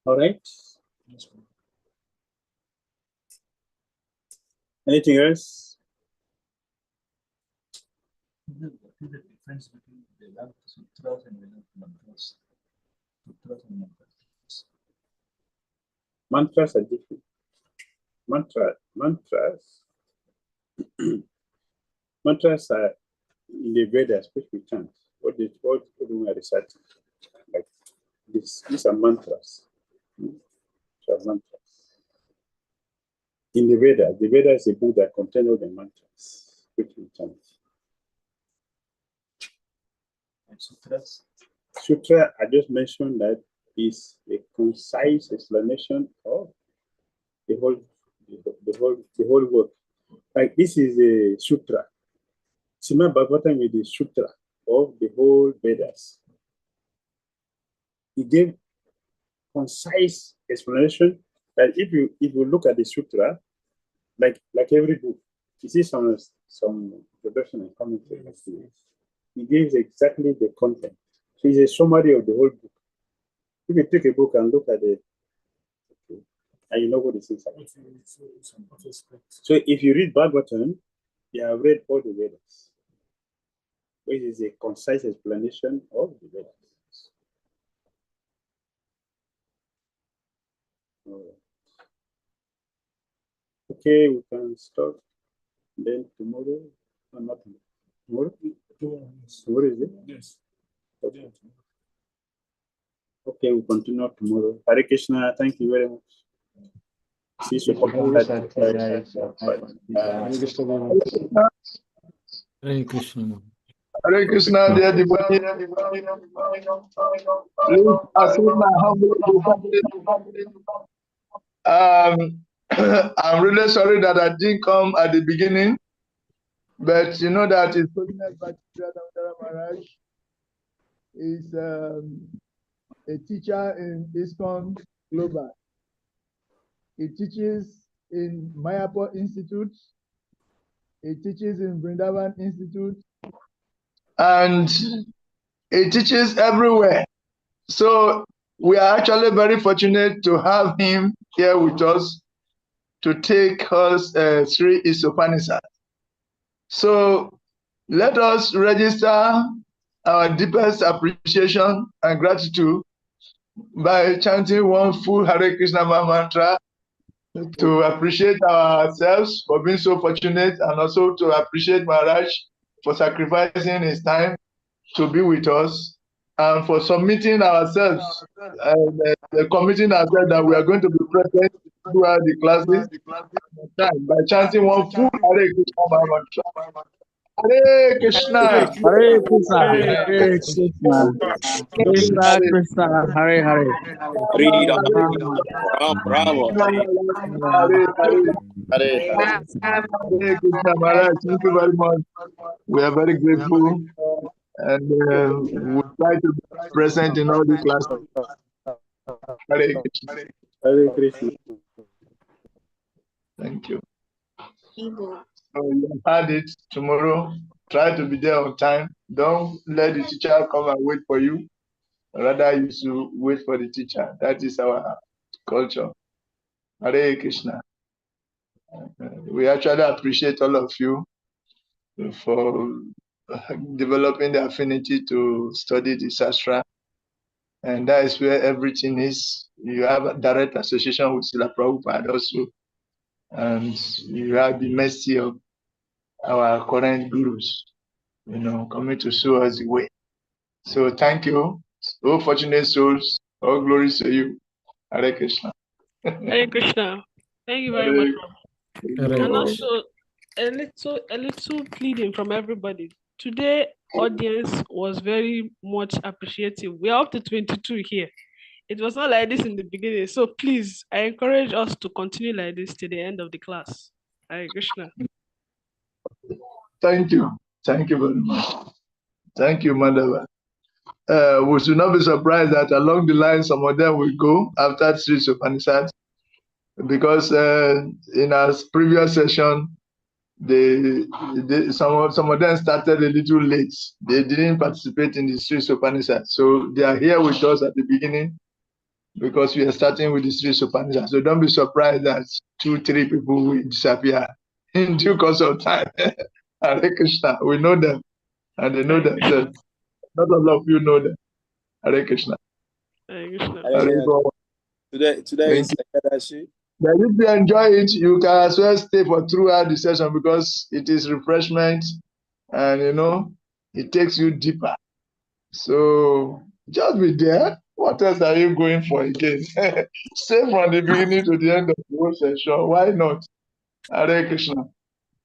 S1: All right. Anything else?
S11: The difference between the sutras and the mantras. Sutras and mantras.
S1: Mantras are different. Mantras are in the Vedas, which we chant. What do we recite? Like this, these are mantras. These are mantras. In the Veda is a book that contains all the mantras, which we chant.
S11: And sutras?
S1: Sutra, I just mentioned that is a concise explanation of the whole work. Like this is a sutra. Srimad Bhagavatam is the sutra of the whole Vedas. He gave concise explanation that if you look at the sutra, like every book, you see some introduction and commentary. He gives exactly the content. So it's a summary of the whole book. If you take a book and look at it, okay, and you know what it is. So if you read Bhagavatam, you have read all the Vedas, which is a concise explanation of the Vedas. All right. Okay, we can start. Then tomorrow, or not tomorrow? Tomorrow is it?
S3: Yes.
S1: Okay. Okay, we'll continue tomorrow. Hare Krishna, thank you very much. See you tomorrow.
S10: Hare Krishna.
S8: Hare Krishna, dear devotee. Please accept my humble I'm really sorry that I didn't come at the beginning, but you know that His Holiness Bhakti Shastri Maharaj is a teacher in ISKCON Global. He teaches in Mayapur Institute. He teaches in Vrindavan Institute. And he teaches everywhere. So we are actually very fortunate to have him here with us to take us Sri Isopanisad. So let us register our deepest appreciation and gratitude by chanting one full Hare Krishna mantra to appreciate ourselves for being so fortunate, and also to appreciate Maharaj for sacrificing his time to be with us, and for submitting ourselves and committing ourselves that we are going to be present throughout the classes by chanting one full Hare Krishna mantra. Hare Krishna.
S6: Hare Krishna. Hare Krishna. Krishna Krishna. Hare Hare.
S12: Hare Ram Rama. Hare
S8: Krishna Maharaj, thank you very much. We are very grateful, and we try to be present in all the classes. Hare Krishna.
S1: Hare Krishna.
S8: Thank you. So you had it tomorrow. Try to be there on time. Don't let the teacher come and wait for you. Rather, you should wait for the teacher. That is our culture. Hare Krishna. We actually appreciate all of you for developing the affinity to study the Shastra. And that is where everything is. You have a direct association with Srila Prabhupada also. And you have the mercy of our current gurus, coming to show us the way. So thank you. Oh, fortunate souls, all glory to you. Hare Krishna.
S2: Hare Krishna. Thank you very much. And also a little pleading from everybody. Today, audience was very much appreciative. We are up to 22 here. It was not like this in the beginning. So please, I encourage us to continue like this to the end of the class. Hare Krishna.
S8: Thank you. Thank you very much. Thank you, Madam. We should not be surprised that along the line some of them will go after Sri Isopanisad, because in our previous session, some of them started a little late. They didn't participate in the Sri Isopanisad, so they are here with us at the beginning because we are starting with the Sri Isopanisad. So don't be surprised that 2-3 people will disappear in due course of time. Hare Krishna, we know them and they know themselves. Not all of you know them. Hare Krishna.
S2: Hare Krishna.
S8: Hare Krishna.
S6: Today is Ekadashi.
S8: But if you enjoy it, you can as well stay for throughout the session because it is refreshment and it takes you deeper. So just be there. What else are you going for again? Stay from the beginning to the end of the whole session. Why not? Hare Krishna.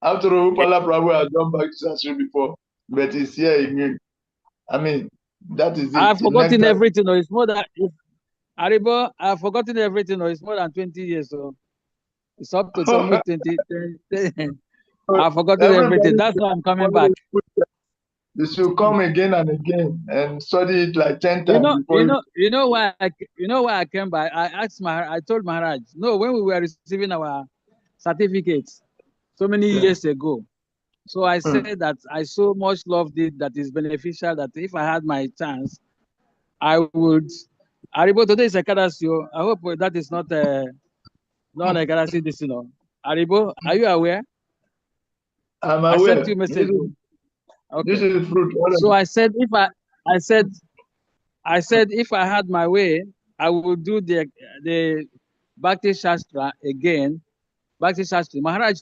S8: After all, Upala Prabhu has done Bhakti Shastri before, but he's here again. I mean, that is it.
S13: I've forgotten everything. It's more than Aribo, I've forgotten everything. It's more than 20 years. So it's up to almost 20. I've forgotten everything. That's why I'm coming back.
S8: You should come again and again and study it like 10 times.
S13: You know why I came by? I told Maharaj, no, when we were receiving our certificates so many years ago. So I said that I so much loved it that is beneficial that if I had my chance, I would. Aribo, today is a Ekadasi. I hope that is not a Ekadasi this, Aribo, are you aware?
S8: I'm
S13: aware. I sent you a message.
S8: Okay. This is fruit.
S13: So I said if I had my way, I would do the Bhakti Shastra again. Bhakti Shastri. Maharaj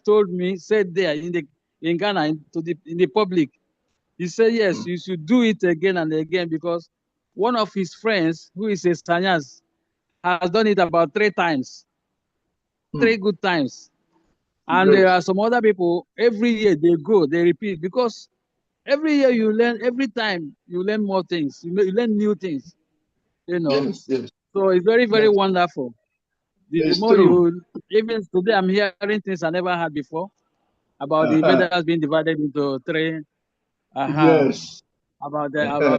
S13: said there in Ghana in the public, he said yes, you should do it again and again because one of his friends who is a sannyas has done it about 3 times, 3 good times, and there are some other people every year they go, they repeat because every year you learn, every time you learn more things, you learn new things,
S8: Yes.
S13: So it's very, very wonderful. The more you, even today I'm hearing things I never heard before about the Vedas being divided into 3.
S8: Yes.
S13: About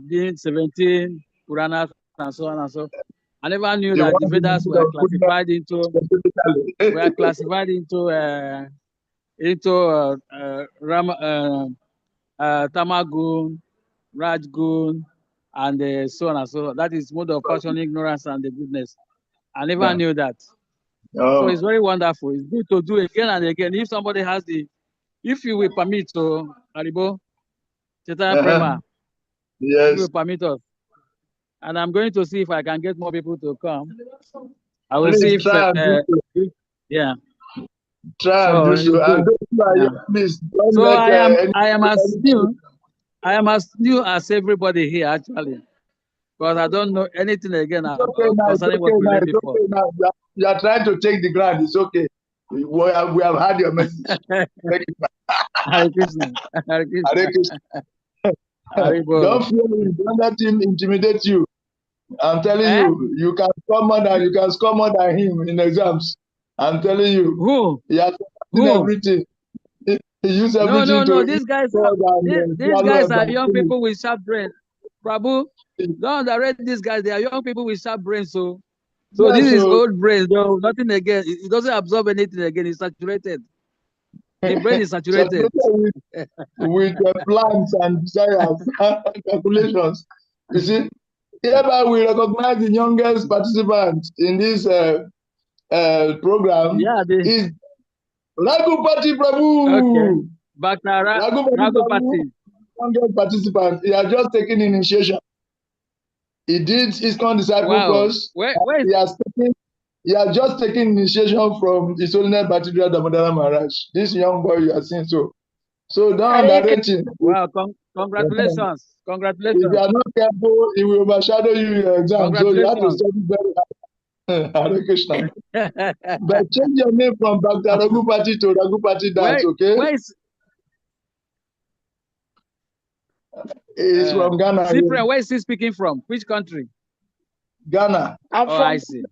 S13: being 17 Puranas and so on and so. I never knew that the Vedas were classified into Tamagun, Rajgun, and so on and so. That is mode of passion, ignorance, and the goodness. I never knew that. So it's very wonderful. It's good to do again and again. If somebody has if you will permit, so Aribo, Chetara Prema,
S8: yes,
S13: you will permit us. And I'm going to see if I can get more people to come. I will see if yeah.
S8: Try and do so. And please don't
S13: so I am as new as everybody here actually. Because I don't know anything again concerning what we learned before.
S8: You are trying to take the ground. It's okay. We have had your message.
S13: Hare Krishna. Hare Krishna.
S8: Don't fear him. Don't let him intimidate you. I'm telling you, you can score more than him in exams. I'm telling you.
S13: Who?
S8: He has everything. He used everything
S13: No. These guys are young people with sharp brains. Prabhu, don't underrate these guys. They are young people with sharp brains. So this is old brains. No, nothing again. It doesn't absorb anything again. It's saturated. The brain is saturated.
S8: with plans and desires and calculations. You see, hereby we recognize the youngest participant in this program.
S13: Yeah,
S8: is Raghupati Prabhu.
S13: Okay. Raghupati.
S8: Youngest participant. He has just taken initiation. He did ISKCON disciple course. He has just taken initiation from His Holiness Bhakti Damodara Maharaj. This young boy you are seeing so don't underrate him.
S13: Wow, congratulations. Congratulations.
S8: If you are not careful, he will overshadow you in your exam. So you have to study very hard. Hare Krishna. But change your name from Bhakti Raghupati to Raghupati Dance, okay? He's from Ghana.
S13: Cyprian, where is he speaking from? Which country?
S8: Ghana.
S13: I see.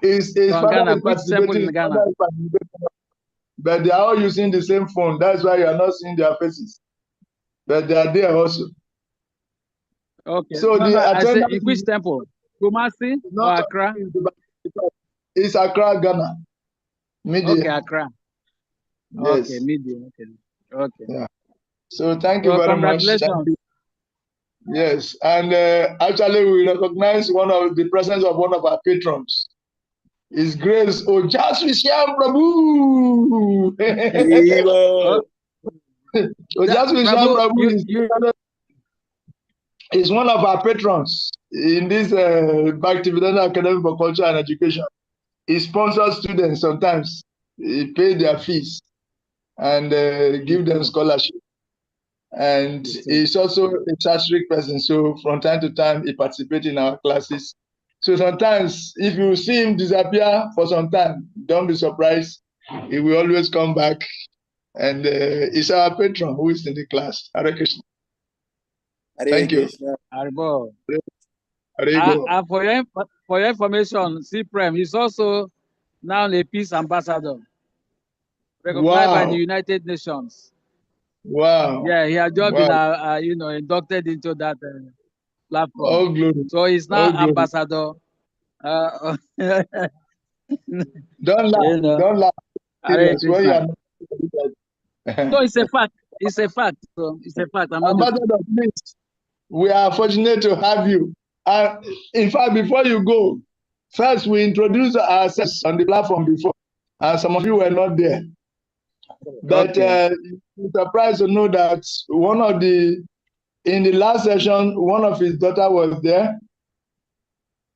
S8: His
S13: from
S8: father
S13: Ghana.
S8: is
S13: Which temple in Ghana?
S8: but they are all using the same phone. That's why you are not seeing their faces. But they are there also.
S13: Okay.
S8: So
S13: No,
S8: the
S13: no, I say
S8: attendance
S13: in which temple? Kumasi
S8: is
S13: or
S8: not
S13: Accra?
S8: it's Accra, Ghana. Media.
S13: Okay, Accra.
S8: Yes.
S13: Okay, medium. Okay. Okay.
S8: Yeah. So thank you
S13: So
S8: very much. Thank
S13: congratulations.
S8: you. Yes, and actually we recognize the presence of one of our patrons. His Grace Ojaswi Shyam Prabhu.
S12: Arriba.
S8: Ojaswi Shyam Prabhu is one of our patrons in this Bhakti Academy for Culture and Education. He sponsors students sometimes. He pays their fees and give them scholarship. And he's also a charismatic person. So from time to time, he participates in our classes. So sometimes, if you see him disappear for some time, don't be surprised. He will always come back. And he's our patron who is in the class. Hare Krishna. Thank you.
S13: Aribo.
S8: Aribo.
S13: For your information, CPREM is also now a peace ambassador, recognized by the United Nations.
S8: Wow.
S13: Yeah, he has just
S8: Wow.
S13: been, inducted into that platform.
S8: Oh, glory.
S13: So he's now
S8: Oh, glory.
S13: ambassador.
S8: Don't laugh. Don't laugh. Serious. When you are
S13: no, it's a fact. It's a fact. So it's a fact.
S8: Ambassador, please. We are fortunate to have you. In fact, before you go, first we introduced ourselves on the platform before, and some of you were not there. But you're surprised to know that in the last session, one of his daughter was there.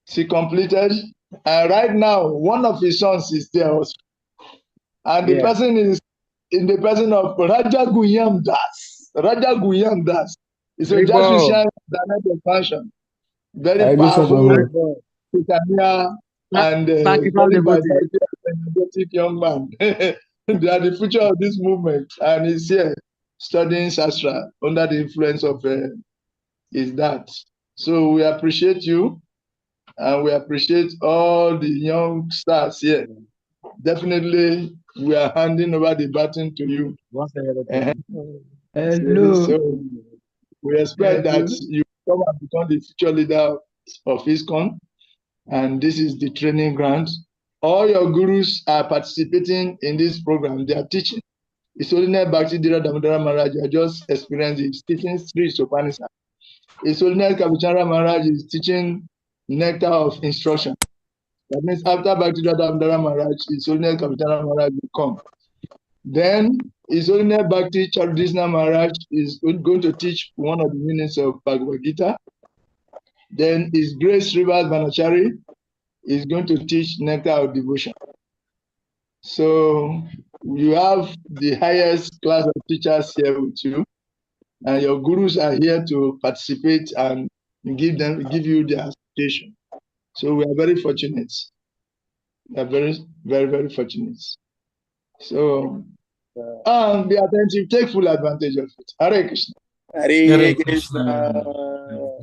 S8: She completed. And right now, one of his sons is there also. And the person is in the person of Raja Guyam Das. Raja Guyam Das. It's a just Christian direct expansion. Very powerful, and very energetic young man. They are the future of this movement, and he's here studying Shastra under the influence of his dad. So we appreciate you, and we appreciate all the young stars here. Definitely, we are handing over the baton to you.
S4: Hello.
S8: So we expect that you come and become the future leader of ISKCON, and this is the training ground. All your gurus are participating in this program. They are teaching. It's only Bhakti Damodara Maharaj. You are just experiencing. He's teaching Sri Isopanisad. It's only Kavichara Maharaj is teaching nectar of instruction. That means after Bhakti Damodara Maharaj, it's only Kavichara Maharaj will come. Then His Holiness Bhakti Chaudhry Maharaj is going to teach one of the meanings of Bhagavad Gita. Then His Grace Srivas Banachari is going to teach Nectar of Devotion. So you have the highest class of teachers here with you, and your gurus are here to participate and give you their association. So we are very fortunate. We are very, very, very fortunate. So be attentive, take full advantage of it. Hare Krishna.
S12: Hare Krishna.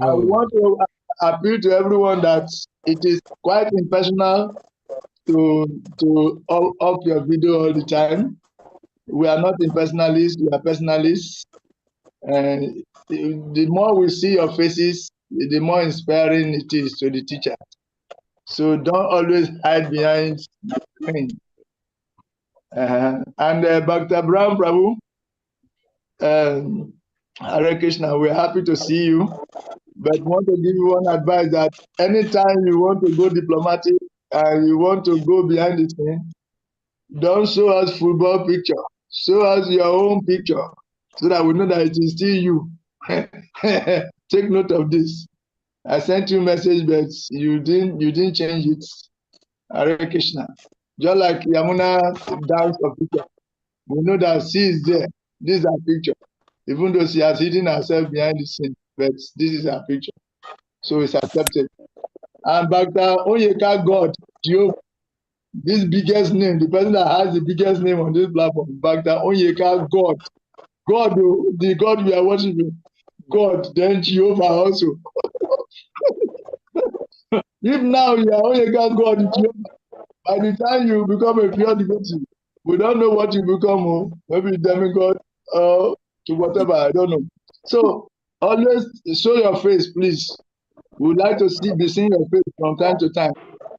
S8: I want to appeal to everyone that it is quite impersonal to up your video all the time. We are not impersonalists, we are personalists. And the more we see your faces, the more inspiring it is to the teacher. So don't always hide behind the screen. And Bhakti Abraham Prabhu, Hare Krishna, we're happy to see you. But want to give you one advice that anytime you want to go diplomatic and you want to go behind the scene, don't show us football picture. Show us your own picture so that we know that it is still you. Take note of this. I sent you a message, but you didn't change it. Hare Krishna. Just like Yamuna dance of picture. We know that she is there. This is her picture. Even though she has hidden herself behind the scene, but this is her picture. So it's accepted. And Bhakti Onyeka God, Jehovah, this biggest name, the person that has the biggest name on this platform, Bhakti Onyeka God. God, the God we are worshiping. God, then Jehovah also. If now you are Onyeka God, Jehovah, by the time you become a pure devotee, We don't know what you become. Oh. Maybe demigod or to whatever. I don't know. So always show your face, please. We would like to be seeing your face from time to time,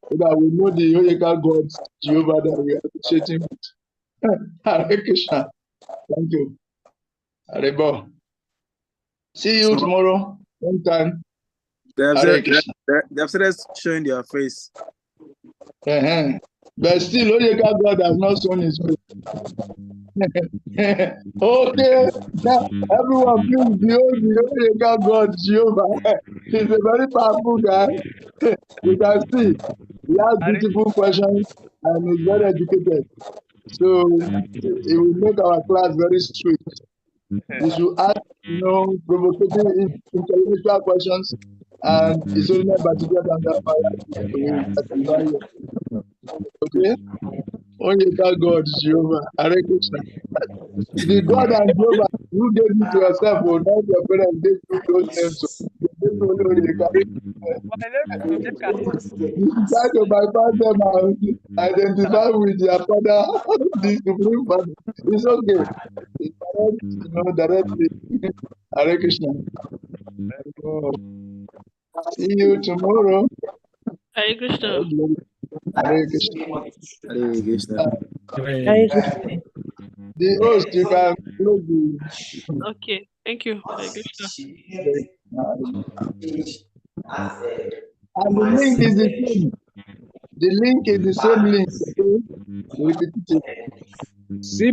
S8: so that we know the Oyeka gods, Jehovah, that we are associating with. Hare Krishna. Thank you. Harebo. See you tomorrow, same time.
S6: They have
S8: Hare
S6: said,
S8: Krishna.
S6: they have started showing their face.
S8: But still, Oyeka God has not shown his face. Okay, now everyone, please behold the Oyeka God, Jehovah. He's a very powerful guy. You can see, he has beautiful questions and he's very educated. So it will make our class very sweet. We should ask, provocative intellectual questions, and it's only about to get under fire. We will satisfy you. Okay? Oyeka God, Jehovah. Hare Krishna. The God and Jehovah, you gave it to yourself, or not your parents gave you those names. So you gave only Oyeka. You try to bypass them and identify with their father, the Supreme Father. It's okay. It's direct, directly. Hare Krishna. Oh, see you tomorrow.
S2: Hare Krishna.
S8: Hare Krishna.
S6: Hare Krishna.
S5: Hare Krishna.
S8: The host, you can close the.
S2: Okay, thank you. Hare Krishna.
S8: And the link is the same. The link is the same link. Okay? Repetitive.
S13: See